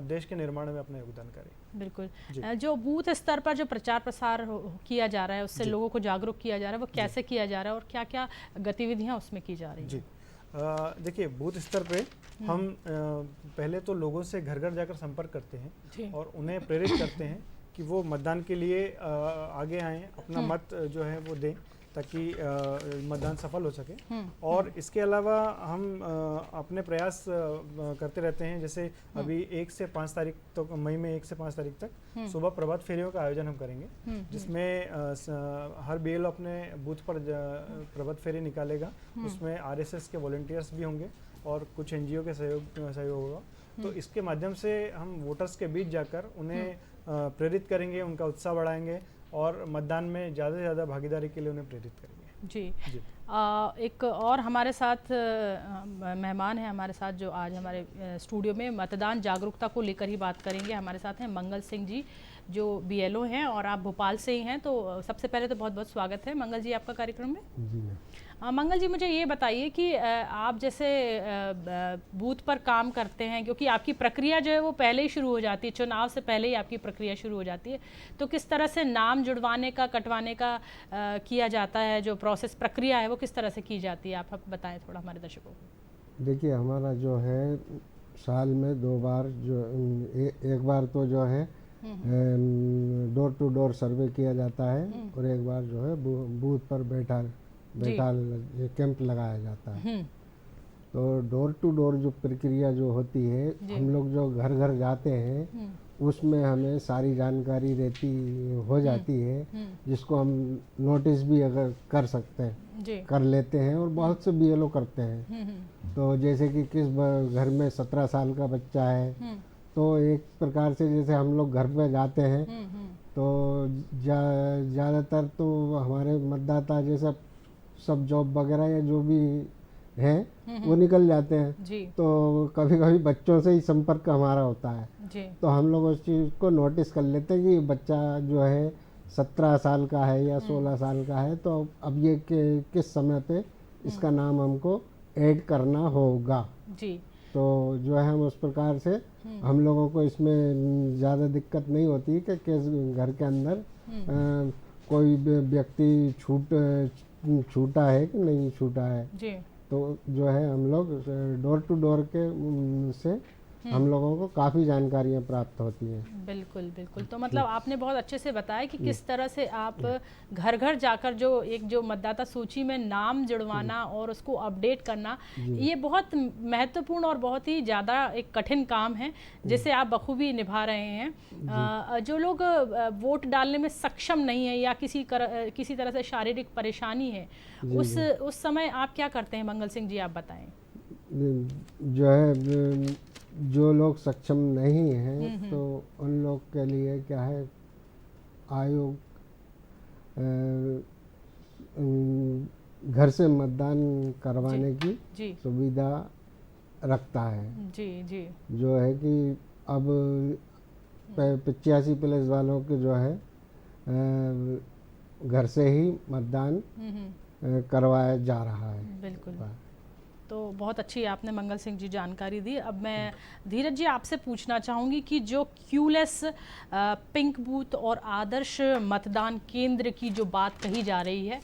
देश के निर्माण में अपना योगदान करें। बिल्कुल। जो बूथ स्तर पर जो प्रचार प्रसार किया जा रहा है, उससे लोगों को जागरूक किया जा रहा है, वो कैसे किया जा रहा है और क्या क्या गतिविधियां उसमें की जा रही हैं? जी देखिए, बूथ स्तर पे हम पहले तो लोगों से घर घर जाकर संपर्क करते हैं और उन्हें प्रेरित करते हैं कि वो मतदान के लिए आगे आएँ, अपना मत जो है वो दें, ताकि मतदान सफल हो सके। और इसके अलावा हम अपने प्रयास करते रहते हैं। जैसे अभी 1 से 5 तारीख तक, मई में 1 से 5 तारीख तक सुबह प्रभात फेरियों का आयोजन हम करेंगे, जिसमें हर बीएलओ अपने बूथ पर प्रभात फेरी निकालेगा। उसमें आरएसएस के वॉलंटियर्स भी होंगे और कुछ एनजीओ के सहयोग होगा। तो इसके माध्यम से हम वोटर्स के बीच जाकर उन्हें प्रेरित करेंगे, उनका उत्साह बढ़ाएंगे और मतदान में ज़्यादा से ज़्यादा भागीदारी के लिए उन्हें प्रेरित करेंगे। जी। एक और हमारे साथ मेहमान हैं हमारे साथ, जो आज हमारे स्टूडियो में मतदान जागरूकता को लेकर ही बात करेंगे। हमारे साथ हैं मंगल सिंह जी, जो बीएलओ हैं और आप भोपाल से ही हैं। तो सबसे पहले तो बहुत बहुत स्वागत है मंगल जी आपका कार्यक्रम में। जी मंगल जी, मुझे ये बताइए कि आप जैसे बूथ पर काम करते हैं, क्योंकि आपकी प्रक्रिया जो है वो पहले ही शुरू हो जाती है, चुनाव से पहले ही आपकी प्रक्रिया शुरू हो जाती है। तो किस तरह से नाम जुड़वाने का, कटवाने का किया जाता है, जो प्रोसेस प्रक्रिया है वो किस तरह से की जाती है, आप बताएं थोड़ा हमारे दर्शकों को। देखिए, हमारा जो है साल में 2 बार जो एक बार तो जो है डोर टू डोर सर्वे किया जाता है और एक बार जो है बूथ पर बैठा कैंप लगाया जाता है। तो डोर टू डोर जो प्रक्रिया जो होती है, हम लोग जो घर घर जाते हैं उसमें हमें सारी जानकारी हो जाती है, जिसको हम नोटिस भी अगर कर सकते हैं कर लेते हैं और बहुत से बीएलओ करते हैं। तो जैसे कि किस घर में 17 साल का बच्चा है, तो एक प्रकार से जैसे हम लोग घर पे जाते हैं तो ज़्यादातर तो हमारे मतदाता जैसा सब जॉब वगैरह या जो भी हैं वो निकल जाते हैं जी। तो कभी कभी बच्चों से ही संपर्क हमारा होता है जी। तो हम लोग उस चीज़ को नोटिस कर लेते हैं कि बच्चा जो है 17 साल का है या 16 साल का है तो अब ये किस समय पे इसका नाम हमको ऐड करना होगा। जी। तो जो है हम उस प्रकार से हम लोगों को इसमें ज़्यादा दिक्कत नहीं होती कि घर के अंदर कोई व्यक्ति छूटा है कि नहीं छूटा है। जी। तो जो है हम लोग डोर टू डोर के से हम लोगों को काफ़ी जानकारियाँ प्राप्त होती हैं। बिल्कुल बिल्कुल। तो मतलब आपने बहुत अच्छे से बताया कि किस तरह से आप घर घर जाकर जो मतदाता सूची में नाम जुड़वाना और उसको अपडेट करना, ये बहुत महत्वपूर्ण और बहुत ही ज़्यादा एक कठिन काम है जिसे आप बखूबी निभा रहे हैं। जो लोग वोट डालने में सक्षम नहीं है या किसी तरह से शारीरिक परेशानी है, उस समय आप क्या करते हैं मंगल सिंह जी, आप बताएं। जो है जो लोग सक्षम नहीं हैं तो उन लोग के लिए क्या है, आयोग घर से मतदान करवाने की सुविधा रखता है। जी जी। जो है कि अब 85 प्लस वालों के जो है घर से ही मतदान करवाया जा रहा है। बिल्कुल। तो बहुत अच्छी आपने मंगल सिंह जी जानकारी दी। अब मैं धीरज जी आपसे पूछना चाहूँगी कि जो क्यूलेस पिंक बूथ और आदर्श मतदान केंद्र की जो बात कही जा रही है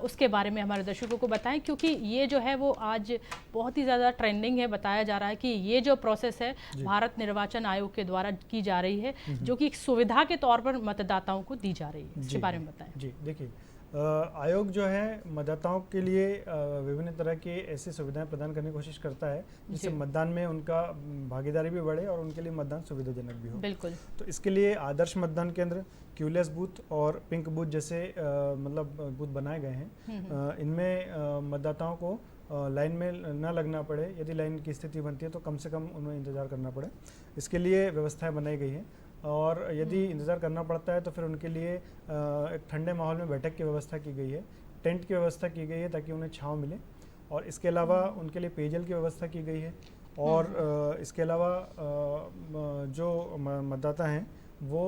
उसके बारे में हमारे दर्शकों को बताएं, क्योंकि ये जो है वो आज बहुत ही ज़्यादा ट्रेंडिंग है। बताया जा रहा है कि ये जो प्रोसेस है भारत निर्वाचन आयोग के द्वारा की जा रही है, जो कि एक सुविधा के तौर पर मतदाताओं को दी जा रही है। इसके बारे में बताएं। जी देखिए, आयोग जो है मतदाताओं के लिए विभिन्न तरह की ऐसी सुविधाएं प्रदान करने की कोशिश करता है जिससे मतदान में उनका भागीदारी भी बढ़े और उनके लिए मतदान सुविधाजनक भी हो। बिल्कुल। तो इसके लिए आदर्श मतदान केंद्र, क्यूलेस बूथ और पिंक बूथ जैसे मतलब बूथ बनाए गए हैं। इनमें मतदाताओं को लाइन में न लगना पड़े, यदि लाइन की स्थिति बनती है तो कम से कम उन्हें इंतज़ार करना पड़े, इसके लिए व्यवस्थाएं बनाई गई हैं। और यदि इंतज़ार करना पड़ता है तो फिर उनके लिए एक ठंडे माहौल में बैठक की व्यवस्था की गई है, टेंट की व्यवस्था की गई है ताकि उन्हें छांव मिले, और इसके अलावा उनके लिए पेयजल की व्यवस्था की गई है। और इसके अलावा जो मतदाता हैं वो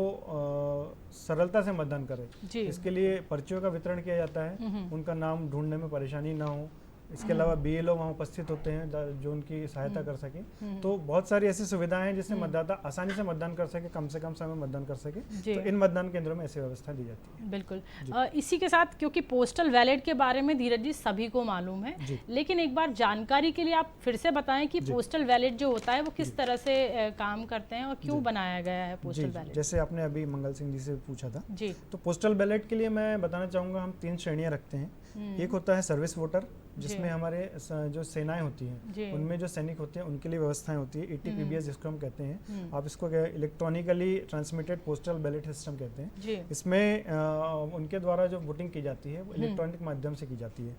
सरलता से मतदान करें, इसके लिए पर्चियों का वितरण किया जाता है, उनका नाम ढूंढने में परेशानी ना हो। इसके अलावा BLO वहाँ उपस्थित होते हैं जो उनकी सहायता कर सके। तो बहुत सारी ऐसी सुविधाएं हैं जिससे मतदाता आसानी से मतदान कर सके, कम से कम समय मतदान कर सके। तो इन मतदान केंद्रों में ऐसी व्यवस्था दी जाती है। बिल्कुल। इसी के साथ, क्योंकि पोस्टल बैलेट के बारे में धीरज जी सभी को मालूम है, लेकिन एक बार जानकारी के लिए आप फिर से बताएं कि पोस्टल बैलेट जो होता है वो किस तरह से काम करते हैं और क्यों बनाया गया है पोस्टल बैलेट। जैसे आपने अभी मंगल सिंह जी से पूछा था जी, तो पोस्टल बैलेट के लिए मैं बताना चाहूँगा, हम 3 श्रेणियाँ रखते हैं। एक होता है सर्विस वोटर, जिसमें हमारे जो सेनाएं होती हैं, उनमें जो सैनिक होते हैं उनके लिए व्यवस्थाएं होती है, ETPBS जिसको हम कहते हैं। आप इसको electronically transmitted postal ballot system कहते हैं। इसमें उनके द्वारा जो वोटिंग की जाती है वो इलेक्ट्रॉनिक माध्यम से की जाती है।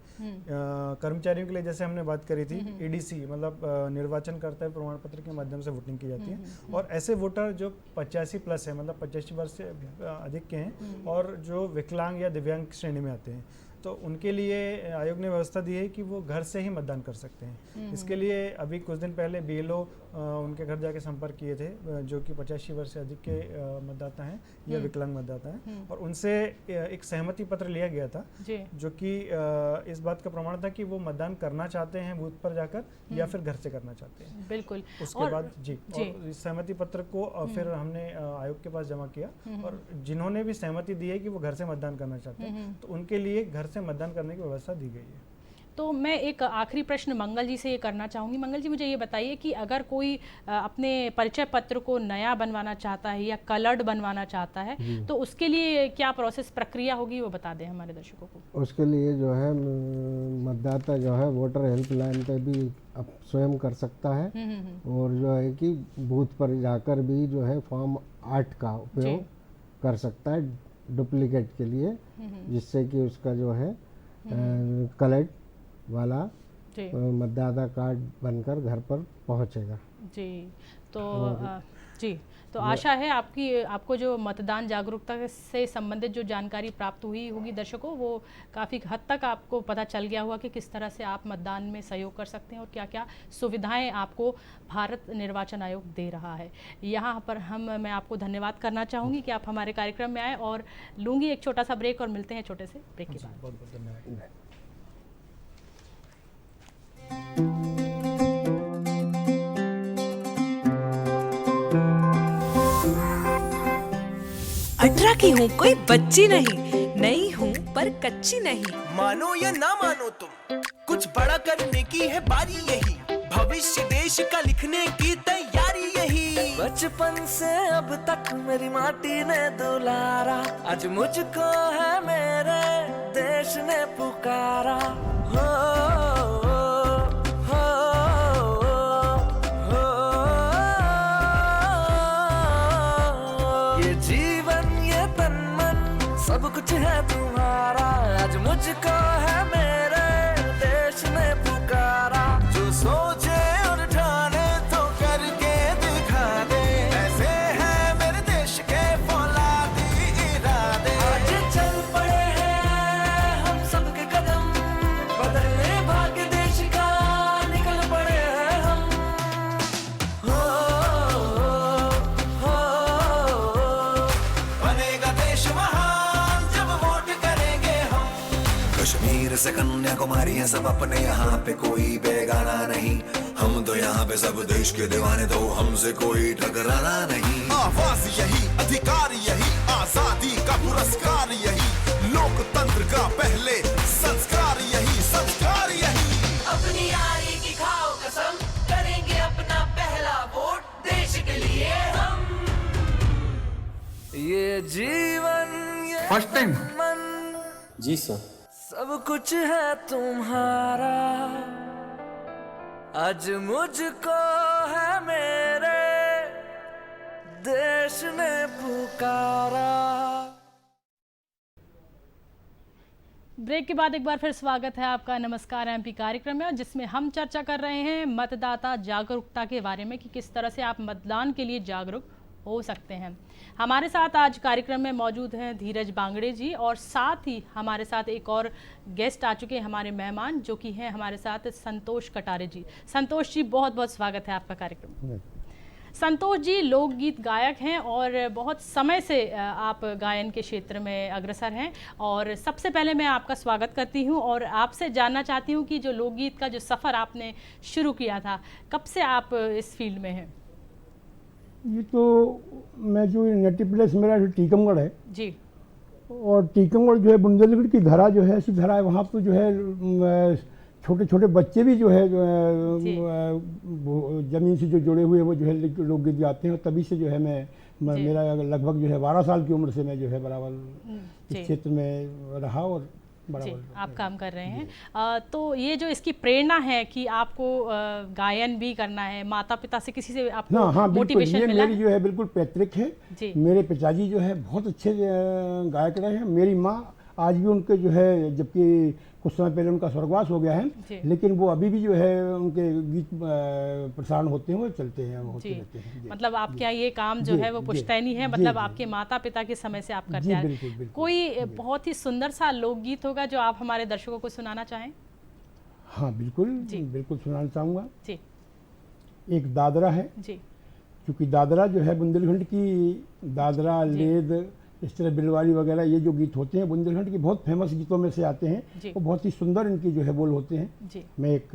कर्मचारियों के लिए जैसे हमने बात करी थी, EDC मतलब निर्वाचन कर्ता प्रमाण पत्र के माध्यम से वोटिंग की जाती है। और ऐसे वोटर जो 85 प्लस है, मतलब 85 वर्ष से अधिक के हैं और जो विकलांग या दिव्यांग श्रेणी में आते हैं, तो उनके लिए आयोग ने व्यवस्था दी है कि वो घर से ही मतदान कर सकते हैं। इसके लिए अभी कुछ दिन पहले BLO उनके घर जाके संपर्क किए थे, जो कि 85 वर्ष से अधिक के मतदाता हैं या विकलांग मतदाता हैं, और उनसे एक सहमति पत्र लिया गया था, जो कि इस बात का प्रमाण था कि वो मतदान करना चाहते हैं बूथ पर जाकर या फिर घर से करना चाहते हैं। बिल्कुल। उसके बाद और इस सहमति पत्र को फिर हमने आयोग के पास जमा किया, और जिन्होंने भी सहमति दी है कि वो घर से मतदान करना चाहते हैं, तो उनके लिए घर से मतदान करने की व्यवस्था दी गई है। तो मैं एक आखिरी प्रश्न मंगल जी से ये करना चाहूँगी। मंगल जी, मुझे ये बताइए कि अगर कोई अपने परिचय पत्र को नया बनवाना चाहता है या कलर्ड बनवाना चाहता है, तो उसके लिए क्या प्रोसेस प्रक्रिया होगी, वो बता दें हमारे दर्शकों को। उसके लिए जो है मतदाता जो है वोटर हेल्पलाइन पे भी अब स्वयं कर सकता है, और जो है कि बूथ पर जाकर भी जो है फॉर्म 8 का उपयोग कर सकता है डुप्लीकेट के लिए, जिससे कि उसका जो है कलर्ड वाला मतदाता कार्ड बनकर घर पर पहुंचेगा। जी। तो जी। तो आशा है आपको जो मतदान जागरूकता से संबंधित जो जानकारी प्राप्त हुई होगी दर्शकों, वो काफ़ी हद तक आपको पता चल गया होगा कि किस तरह से आप मतदान में सहयोग कर सकते हैं और क्या क्या सुविधाएं आपको भारत निर्वाचन आयोग दे रहा है। यहाँ पर मैं आपको धन्यवाद करना चाहूँगी कि आप हमारे कार्यक्रम में आए, और लूँगी एक छोटा सा ब्रेक और मिलते हैं छोटे से ब्रेक के बाद। बहुत बहुत धन्यवाद। अठारह की हूँ, कोई बच्ची नहीं, नई हूँ पर कच्ची नहीं। मानो या ना मानो तुम, कुछ बड़ा करने की है बारी यही, भविष्य देश का लिखने की तैयारी यही। बचपन से अब तक मेरी माटी ने दुलारा, आज मुझको है मेरे देश ने पुकारा। हो, हो, हो, ये जीवन ये तन मन सब कुछ है तुम्हारा, आज मुझको है मेरे देश ने पुकारा। जो सोचे और ठाने तो करके दिखा दे, ऐसे है मेरे देश के फौलादी इरादे। आज चल पड़े हैं हम सबके कदम, बदलने भाग्य देश का निकल पड़े हैं हम। हो, हो, बनेगा देश महान जब वोट करेंगे हम। कश्मीर से कन्याकुमारी है सब अपने, यहाँ पे कोई बेगाना नहीं। हम तो यहाँ पे सब देश के दीवाने, तो हमसे कोई टकराना नहीं। आवाज यही, अधिकार यही, आजादी का पुरस्कार यही, लोकतंत्र का पहले संस्कार यही, संस्कार यही। अपनी यारी की खाओ कसम, करेंगे अपना पहला वोट देश के लिए हम। ये जीवन ये फर्स्ट टाइम मन जी सर, सब कुछ है तुम्हारा, आज मुझको है मेरे देश ने पुकारा। ब्रेक के बाद एक बार फिर स्वागत है आपका नमस्कार एमपी कार्यक्रम में, जिसमें हम चर्चा कर रहे हैं मतदाता जागरूकता के बारे में कि किस तरह से आप मतदान के लिए जागरूक हो सकते हैं। हमारे साथ आज कार्यक्रम में मौजूद हैं धीरज बांगड़े जी, और साथ ही हमारे साथ एक और गेस्ट आ चुके हैं हमारे मेहमान, जो कि हैं हमारे साथ संतोष कटारे जी। संतोष जी, बहुत बहुत स्वागत है आपका कार्यक्रम में। संतोष जी लोकगीत गायक हैं और बहुत समय से आप गायन के क्षेत्र में अग्रसर हैं, और सबसे पहले मैं आपका स्वागत करती हूं और आपसे जानना चाहती हूं कि जो लोकगीत का जो सफ़र आपने शुरू किया था, कब से आप इस फील्ड में हैं? ये तो मैं जो नेटिव प्लेस मेरा टीकमगढ़ है जी, और टीकमगढ़ जो है बुंदेलखंड की धरा जो है ऐसी धरा है, वहाँ तो जो है छोटे छोटे बच्चे भी जो है ज़मीन से जो जुड़े हुए वो जो है लोकगीत गाते हैं, और तभी से जो है मेरा लगभग जो है 12 साल की उम्र से मैं जो है बराबर इस क्षेत्र में रहा और बराबर आप काम कर रहे हैं। तो ये जो इसकी प्रेरणा है कि आपको गायन भी करना है, माता पिता से किसी से आपको मोटिवेशन मिला? मेरी जो है बिल्कुल पैतृक है। मेरे पिताजी जो है बहुत अच्छे गायक रहे हैं। मेरी माँ आज भी उनके जो है, जबकि कुछ समय पहले उनका स्वर्गवास हो गया है, लेकिन वो अभी भी जो है उनके गीत प्रसारण होते हैं, वो चलते हैं, होते रहते हैं। मतलब आपके यहाँ ये काम जो है वो पुश्तैनी है, मतलब आपके माता पिता के समय से आप करते हैं। कोई बहुत ही सुंदर सा लोकगीत होगा जो आप हमारे दर्शकों को सुनाना चाहें? हाँ बिल्कुल, बिल्कुल सुनाना चाहूँगा जी। एक दादरा है जी, क्योंकि दादरा जो है बुंदेलखंड की, दादरा लेद इस तरह बिलवाली वगैरह ये जो गीत होते हैं बुंदेलखंड की बहुत फेमस गीतों में से आते हैं, वो बहुत ही सुंदर इनकी जो है बोल होते हैं जी। मैं एक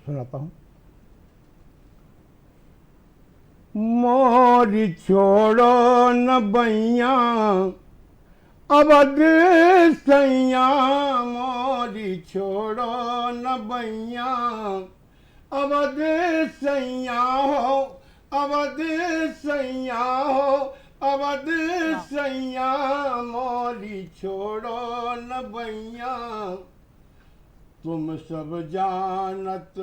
सुनाता हूँ। मोरी छोड़ो न बैया अवध सैया, मोरी छोड़ो न बैया अवध सैया हो, अवध सैया हो, अवध सैया मोरी छोड़ो न बैया। तुम सब जानत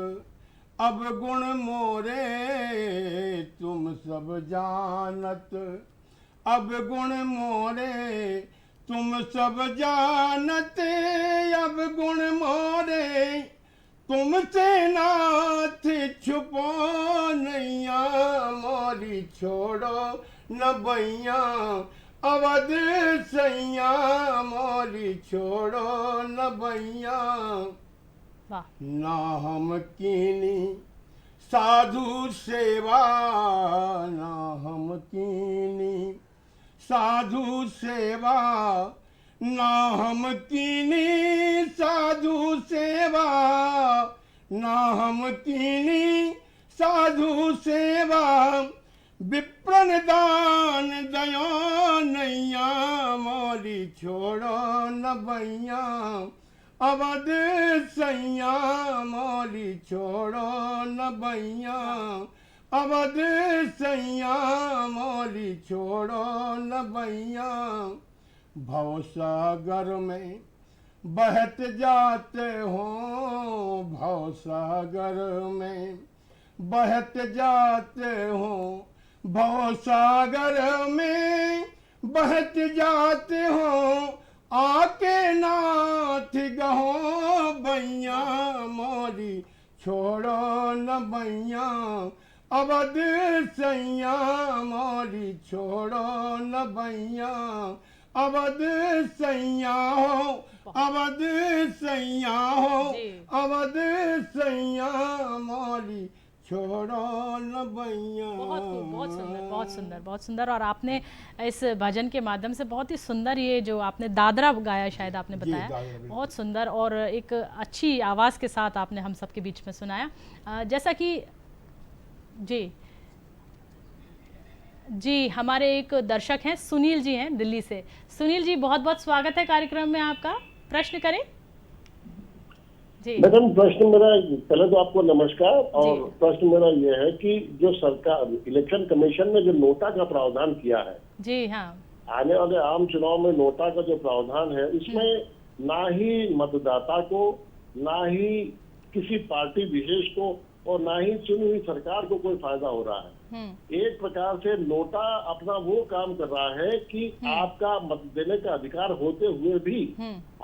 अब गुण मोरे, तुम सब जानत अब गुण मोरे, तुम सब जानत अब गुण मोरे, तुमसे नाथ छुपो नैया मोरी छोड़ो न बैया, अवध सैया मोरी छोड़ो न बैया। ना हम कीनी साधु सेवा, ना हम कीनी साधु सेवा, ना हम कीनी साधु सेवा, ना हम कीनी साधु सेवा। विप्रन दान दया नैया, मोरी छोड़ो न बैया, अवध सैया मोरी छोड़ो न बैया, अवध सैया मोरी छोड़ो न बैया। भवसागर में बहत जाते हो, भवसागर में बहत जाते हो, भवसागर में बहत जाते हो। आके नाथ गहो बैया, मोरी छोड़ो न बैया, अवध सैया मोरी छोड़ो न बैया, अवध सैया हो, अवध सैया हो, अवध सैया मोरी छोड़ो न बैया। बहुत सुंदर, बहुत सुंदर, बहुत सुंदर। और आपने इस भजन के माध्यम से बहुत ही सुंदर, ये जो आपने दादरा गाया शायद आपने बताया, बहुत सुंदर और एक अच्छी आवाज़ के साथ आपने हम सबके बीच में सुनाया। जैसा कि जी हमारे एक दर्शक हैं, सुनील जी हैं दिल्ली से। सुनील जी, बहुत बहुत स्वागत है कार्यक्रम में आपका। प्रश्न करें जी। मैडम, प्रश्न मेरा, पहले तो आपको नमस्कार। और प्रश्न मेरा ये है कि जो सरकार इलेक्शन कमीशन ने जो नोटा का प्रावधान किया है, जी हाँ, आने वाले आम चुनाव में नोटा का जो प्रावधान है, इसमें ना ही मतदाता को, ना ही किसी पार्टी विशेष को और ना ही चुनी हुई सरकार को कोई फायदा हो रहा है। एक प्रकार से नोटा अपना वो काम कर रहा है कि आपका मत देने का अधिकार होते हुए भी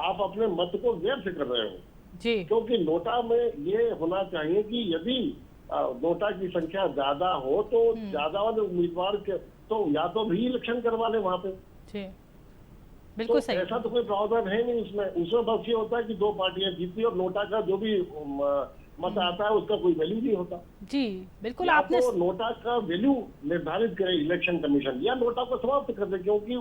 आप अपने मत को व्यर्थ कर रहे हो जी। क्योंकि नोटा में ये होना चाहिए कि यदि नोटा की संख्या ज्यादा हो तो ज्यादा वाले उम्मीदवार के तो या तो भी इलेक्शन करवा ले वहाँ पे जी। बिल्कुल तो सही। ऐसा तो कोई प्रावधान है नहीं उसमें बस ये होता है कि दो पार्टियां जीती और नोटा का जो भी मत आता है उसका कोई वैल्यू नहीं होता जी। बिल्कुल, आपने तो नोटा का वैल्यू निर्धारित करे इलेक्शन कमीशन, या नोटा को समाप्त कर दे, क्योंकि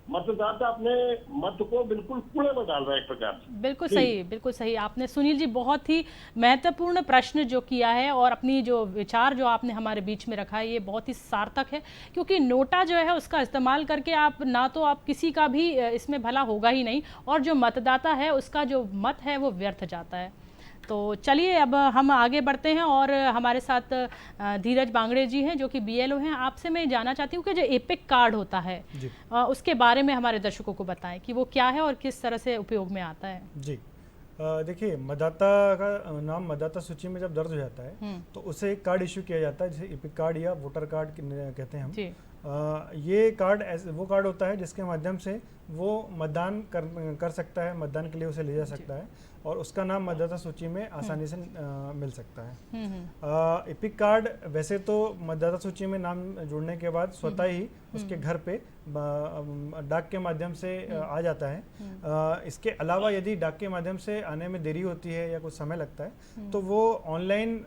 मतदाता अपने मत को बिल्कुल कूड़े में डाल रहा है एक प्रकार से। बिल्कुल सही, बिल्कुल सही आपने सुनील जी बहुत ही महत्वपूर्ण प्रश्न जो किया है और अपनी जो विचार जो आपने हमारे बीच में रखा है ये बहुत ही सार्थक है, क्योंकि नोटा जो है उसका इस्तेमाल करके आप ना तो आप किसी का भी इसमें भला होगा ही नहीं और जो मतदाता है उसका जो मत है वो व्यर्थ जाता है। तो चलिए अब हम आगे बढ़ते हैं और हमारे साथ धीरज बांगड़े जी हैं जो कि BLO हैं। आपसे मैं जानना चाहती हूँ कि जो एपिक कार्ड होता है उसके बारे में हमारे दर्शकों को बताएं कि वो क्या है और किस तरह से उपयोग में आता है। जी देखिए, मतदाता का नाम मतदाता सूची में जब दर्ज हो जाता है तो उसे एक कार्ड इश्यू किया जाता है जिसे एपिक कार्ड या वोटर कार्ड कहते हैं हम। ये कार्ड वो कार्ड होता है जिसके माध्यम से वो मतदान कर सकता है, मतदान के लिए उसे ले जा सकता है और उसका नाम मतदाता सूची में आसानी से मिल सकता है। एपिक कार्ड वैसे तो मतदाता सूची में नाम जुड़ने के बाद स्वतः ही उसके घर पे डाक के माध्यम से आ जाता है। इसके अलावा यदि डाक के माध्यम से आने में देरी होती है या कुछ समय लगता है तो वो ऑनलाइन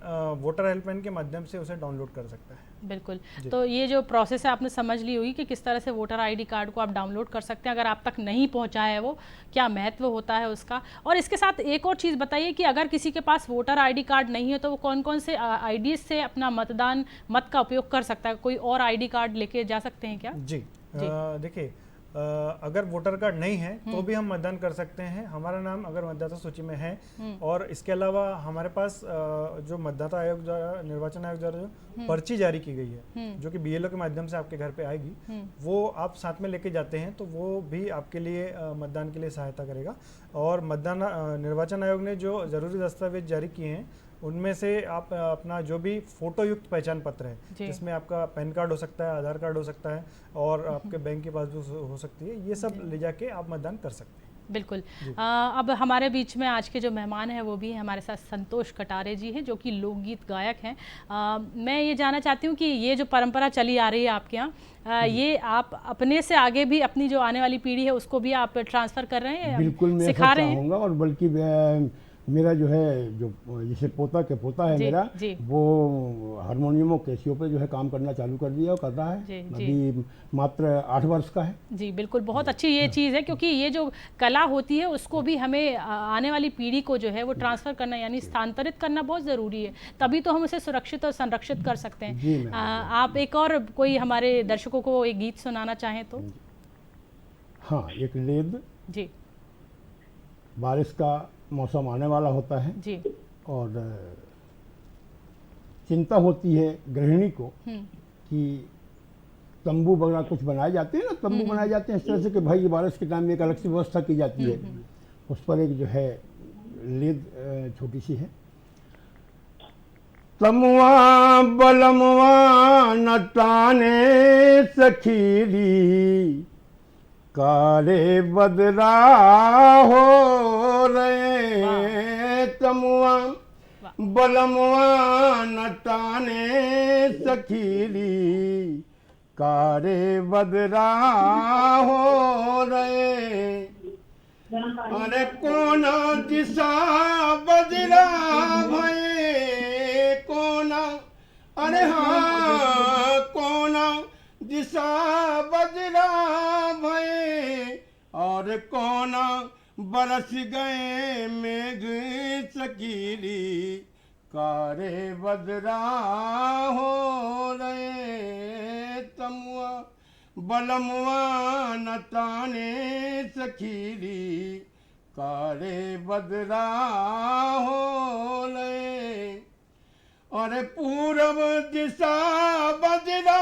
वोटर हेल्पलाइन के माध्यम से उसे डाउनलोड कर सकता है। बिल्कुल, तो ये जो प्रोसेस है आपने समझ ली होगी कि किस तरह से वोटर ID कार्ड को आप डाउनलोड कर सकते हैं अगर आप तक नहीं पहुंचा है वो, क्या महत्व होता है उसका। और इसके साथ एक और चीज़ बताइए कि अगर किसी के पास वोटर ID कार्ड नहीं है तो वो कौन कौन से IDs से अपना मत का उपयोग कर सकता है, कोई और ID कार्ड लेके जा सकते हैं क्या? जी, देखिए अगर वोटर कार्ड नहीं है तो भी हम मतदान कर सकते हैं, हमारा नाम अगर मतदाता सूची में है। और इसके अलावा हमारे पास जो मतदाता आयोग द्वारा, निर्वाचन आयोग द्वारा जो पर्ची जारी की गई है जो कि BLO के माध्यम से आपके घर पे आएगी, वो आप साथ में लेके जाते हैं तो वो भी आपके लिए मतदान के लिए सहायता करेगा। और निर्वाचन आयोग ने जो जरूरी दस्तावेज जारी किए हैं उनमें से आप अपना जो भी फोटो युक्त पहचान पत्र है जिसमें आपका पैन कार्ड हो सकता है, आधार कार्ड हो सकता है और आपके बैंक की पासबुक हो सकती है, ये सब ले जाके आप मतदान कर सकते हैं। बिल्कुल। अब हमारे बीच में आज के जो मेहमान हैं वो भी हैं हमारे साथ संतोष कटारे जी हैं, जो कि लोकगीत गायक हैं। मैं ये जानना चाहती हूँ कि ये जो परंपरा चली आ रही है आपके यहाँ, ये आप अपने से आगे भी अपनी जो आने वाली पीढ़ी है उसको भी आप ट्रांसफ़र कर रहे हैं? बिल्कुल, मैं सिखा रहे हैं? और बल्कि मेरा जो है, जो जैसे पोता के पोता है मेरा, वो हारमोनियमों कैसियो पे जो है काम करना चालू कर दिया और कर रहा है। अभी मात्र 8 वर्ष का है। जी बिल्कुल, बहुत अच्छी ये चीज़ है, क्योंकि ये जो कला होती है उसको भी हमें आने वाली पीढ़ी को जो है वो ट्रांसफ़र करना यानी स्थानांतरित करना बहुत ज़रूरी है, तभी तो हम उसे सुरक्षित और संरक्षित कर सकते हैं। आप एक और कोई हमारे दर्शकों को एक गीत सुनाना चाहें तो? हाँ, एक लेद जी। बारिश का मौसम आने वाला होता है जी, और चिंता होती है गृहिणी को कि तंबू वगैरह कुछ बनाए जाते हैं ना, तंबू बनाए जाते हैं इस तरह से कि भाई बारिश के टाइम में एक अलग सी व्यवस्था की जाती है। उस पर एक जो है लेद छोटी सी है। तमुआ बलमुआ नटाने सखीरी काले बदरा हो रहे, तमुआ बलमुआ नटाने सखीरी कारे बदरा हो रहे। अरे कोना दिशा बजरा भये कोना, अरे हाँ कोना दिशा बजरा भये, और कोना बरस गए मेघ सकीरी कारे बदरा हो रहे। तमुआ बलमुआ नटाने सखीरी कारे बदरा हो रहे। और पूरब दिशा बजरा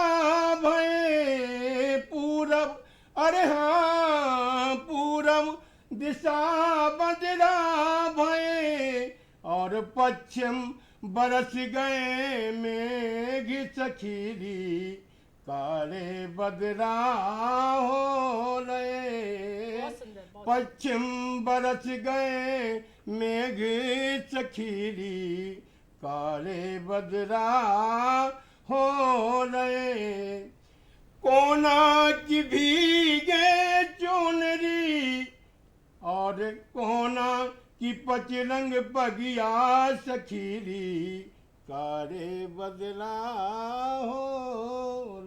भये पूरब, अरे हाँ पूरब दिशा बजरा भये, और पश्चिम बरस गए मेघ सखीरी काले बदरा हो रहे। पश्चिम बरस गए मेघ सखीरी काले बदरा हो रहे। कोना की भीगे चुनरी और कोना की पचरंग बगिया सखीरी कारे बदला हो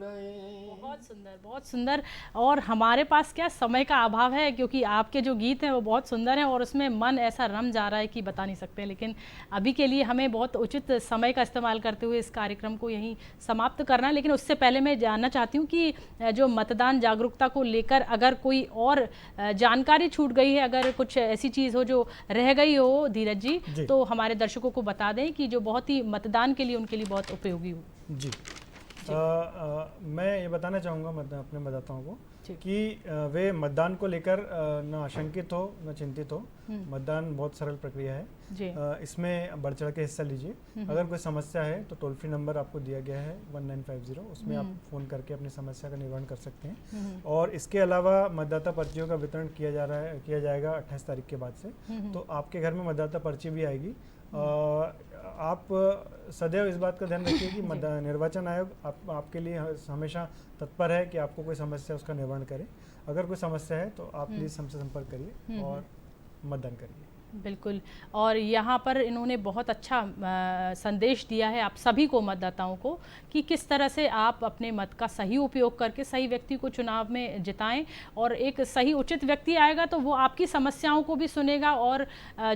रहे। बहुत सुंदर, बहुत सुंदर। और हमारे पास क्या समय का अभाव है, क्योंकि आपके जो गीत हैं वो बहुत सुंदर हैं और उसमें मन ऐसा रम जा रहा है कि बता नहीं सकते, लेकिन अभी के लिए हमें बहुत उचित समय का इस्तेमाल करते हुए इस कार्यक्रम को यहीं समाप्त करना है। लेकिन उससे पहले मैं जानना चाहती हूँ कि जो मतदान जागरूकता को लेकर अगर कोई और जानकारी छूट गई है, अगर कुछ ऐसी चीज़ हो जो रह गई हो धीरज जी, तो हमारे दर्शकों को बता दें कि जो बहुत ही मतदान के लिए उनके लिए बहुत उपयोगी हो। जी, मैं ये बताना चाहूँगा अपने मतदाताओं को कि वे मतदान को लेकर न आशंकित हो न चिंतित हो। मतदान बहुत सरल प्रक्रिया है, इसमें बढ़ चढ़ के हिस्सा लीजिए। अगर कोई समस्या है तो टोल फ्री नंबर आपको दिया गया है 1950, उसमें आप फ़ोन करके अपनी समस्या का निवारण कर सकते हैं। और इसके अलावा मतदाता पर्चियों का वितरण किया जाएगा 28 तारीख के बाद से, तो आपके घर में मतदाता पर्ची भी आएगी। आप सदैव इस बात का ध्यान रखिए कि निर्वाचन आयोग आपके लिए हमेशा तत्पर है कि आपको कोई समस्या उसका निवारण करे। अगर कोई समस्या है तो आप प्लीज़ हमसे संपर्क करिए और मतदान करिए। बिल्कुल। और यहाँ पर इन्होंने बहुत अच्छा संदेश दिया है आप सभी को, मतदाताओं को, कि किस तरह से आप अपने मत का सही उपयोग करके सही व्यक्ति को चुनाव में जिताएं, और एक सही उचित व्यक्ति आएगा तो वो आपकी समस्याओं को भी सुनेगा और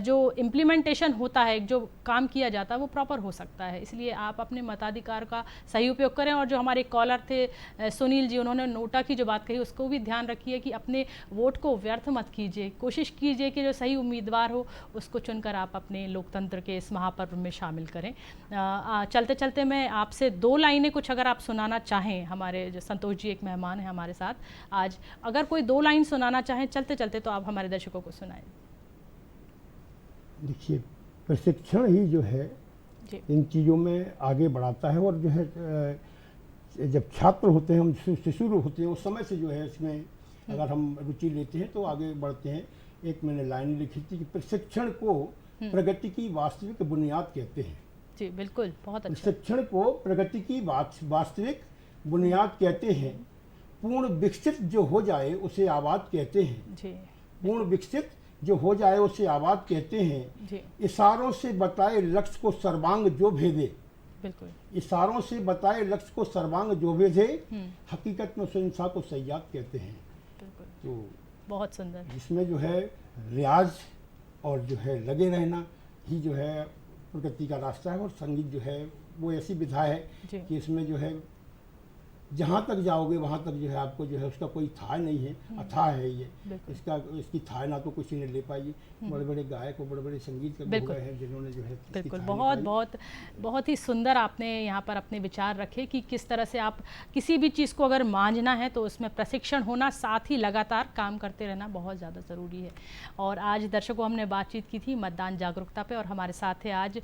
जो इम्प्लीमेंटेशन होता है, जो काम किया जाता है, वो प्रॉपर हो सकता है। इसलिए आप अपने मताधिकार का सही उपयोग करें। और जो हमारे कॉलर थे सुनील जी, उन्होंने नोटा की जो बात कही उसको भी ध्यान रखिए कि अपने वोट को व्यर्थ मत कीजिए, कोशिश कीजिए कि जो सही उम्मीदवार हो उसको चुनकर आप अपने लोकतंत्र के इस महापर्व में शामिल करें। चलते चलते मैं आपसे 2 लाइनें कुछ अगर आप सुनाना चाहें, हमारे जो संतोष जी एक मेहमान हैं हमारे साथ आज, अगर कोई 2 लाइन सुनाना चाहें चलते चलते तो आप हमारे दर्शकों को सुनाएं। देखिए, प्रशिक्षण ही जो है इन चीज़ों में आगे बढ़ाता है, और जो है जब छात्र होते हैं, हम शिशु होते हैं, उस समय से जो है इसमें अगर हम रुचि लेते हैं तो आगे बढ़ते हैं। एक मैंने लाइन लिखी थी कि प्रशिक्षण को प्रगति की वास्तविक बुनियाद कहते हैं। जी बिल्कुल, बहुत अच्छा। प्रशिक्षण को प्रगति की वास्तविक बुनियाद कहते हैं। पूर्ण विकसित जो हो जाए उसे आबाद कहते हैं। जी। पूर्ण विकसित जो हो जाए उसे आबाद कहते हैं। जी। इशारों से बताए लक्ष्य को सर्वांग जो भेदे। बिल्कुल। इशारों से बताए लक्ष्य को सर्वांग जो भेदे, हकीकत में शहंशाह को सयाद कहते हैं। बिल्कुल। तो बहुत सुंदर। इसमें जो है रियाज और जो है लगे रहना ही जो है प्रगति का रास्ता है। और संगीत जो है वो ऐसी विधा है कि इसमें जो है जहाँ तक जाओगे वहाँ तक जो है आपको जो है उसका कोई था नहीं है, अथाह है ये। इसकी था ना तो किसी ने ले पाई। बड़े बड़े गायक और बड़े बड़े संगीतकार हुए हैं जिन्होंने जो है बिल्कुल बहुत ही सुंदर आपने यहाँ पर अपने विचार रखे कि किस तरह से आप किसी भी चीज़ को अगर मांझना है तो उसमें प्रशिक्षण होना, साथ ही लगातार काम करते रहना बहुत ज़्यादा ज़रूरी है। और आज दर्शकों हमने बातचीत की थी मतदान जागरूकता पे, और हमारे साथ थे आज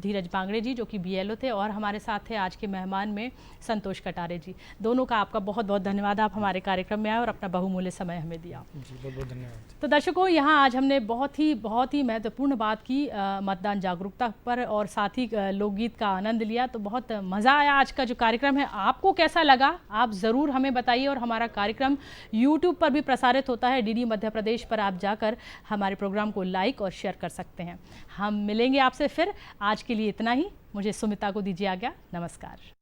धीरज बांगड़े जी जो कि BLO थे, और हमारे साथ थे आज के मेहमान में संतोष कटारे जी। दोनों का आपका बहुत बहुत धन्यवाद, आप हमारे कार्यक्रम में आए और अपना बहुमूल्य समय हमें दिया। जी बहुत बहुत धन्यवाद। तो दर्शकों, यहाँ आज हमने बहुत ही महत्वपूर्ण बात की मतदान जागरूकता पर, और साथ ही लोकगीत का आनंद लिया। तो बहुत मज़ा आया आज का जो कार्यक्रम है। आपको कैसा लगा आप ज़रूर हमें बताइए। और हमारा कार्यक्रम YouTube पर भी प्रसारित होता है, DD मध्य प्रदेश पर आप जाकर हमारे प्रोग्राम को लाइक और शेयर कर सकते हैं। हम मिलेंगे आपसे फिर। आज के लिए इतना ही। मुझे सुमिता को दीजिए आज्ञा। नमस्कार।